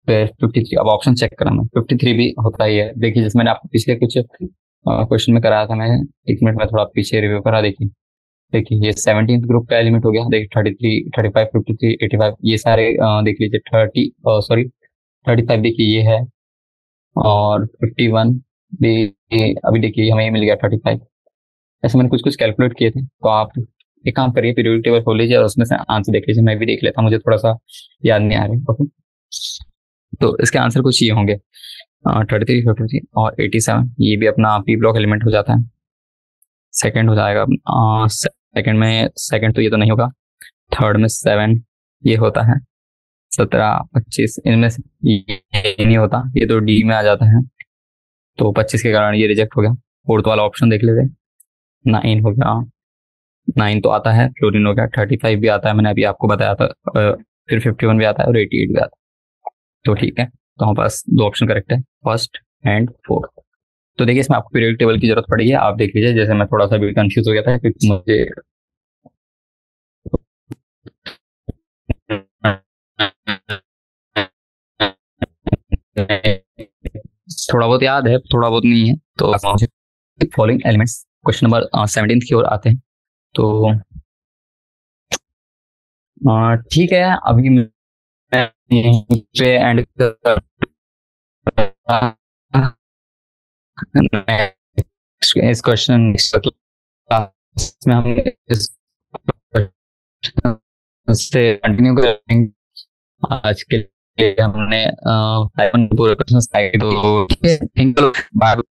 फिर 53, अब ऑप्शन चेक करा मैं, 53 भी होता ही है। देखिए जिसमें मैंने आपको पिछले कुछ क्वेश्चन में कराया था, मैं 1 मिनट में थोड़ा पीछे रिव्यू करा। देखिए ये 17th ग्रुप का एलिमेंट हो गया। देखिए 33, 35, 53, 85 ये सारे देख लीजिए। 35 देखिए ये है, और 51 भी अभी देखिए हमें मिल गया 35। ऐसे मैंने कुछ कैलकुलेट किए थे, तो आप एक काम करिए, पीरियोडिक टेबल खोल लीजिए और उसमें से आंसर देख लीजिए। मैं भी देख लेता हूँ, मुझे थोड़ा सा याद नहीं आ रहा है। ओके, तो इसके आंसर कुछ ये होंगे 33, 53 और 87। ये भी अपना पी ब्लॉक एलिमेंट हो जाता है। सेकंड हो जाएगा, सेकंड में सेकंड तो ये तो नहीं होगा। थर्ड में 7 ये होता है। 17, 25 इनमें से ये नहीं होता, ये तो डी में आ जाता है, तो 25 के कारण ये रिजेक्ट हो गया। फोर्थ वाला ऑप्शन देख लेते हैं। 9 हो गया, 9 तो आता है। फ्लोरीन हो गया, 35 भी आता है, मैंने अभी आपको बताया था। फिर 51 भी आता है और 88 भी आता है। तो ठीक है, तो हमारे पास 2 ऑप्शन करेक्ट है, फर्स्ट एंड फोर्थ। तो देखिए इसमें आपको पीरियोडिक टेबल की जरूरत पड़ेगी। आप देख लीजिए, जैसे मैं थोड़ा सा भी कंफ्यूज हो गया था क्योंकि मुझे थोड़ा बहुत याद है, थोड़ा बहुत नहीं है। तो फॉलोइंग एलिमेंट्स, क्वेश्चन नंबर 17 की ओर आते हैं। तो ठीक है, अभी मैं यहीं पे एंड इस क्वेश्चन में हम इस से कंटिन्यू करेंगे आज के हमने पूरे क्वेश्चन तो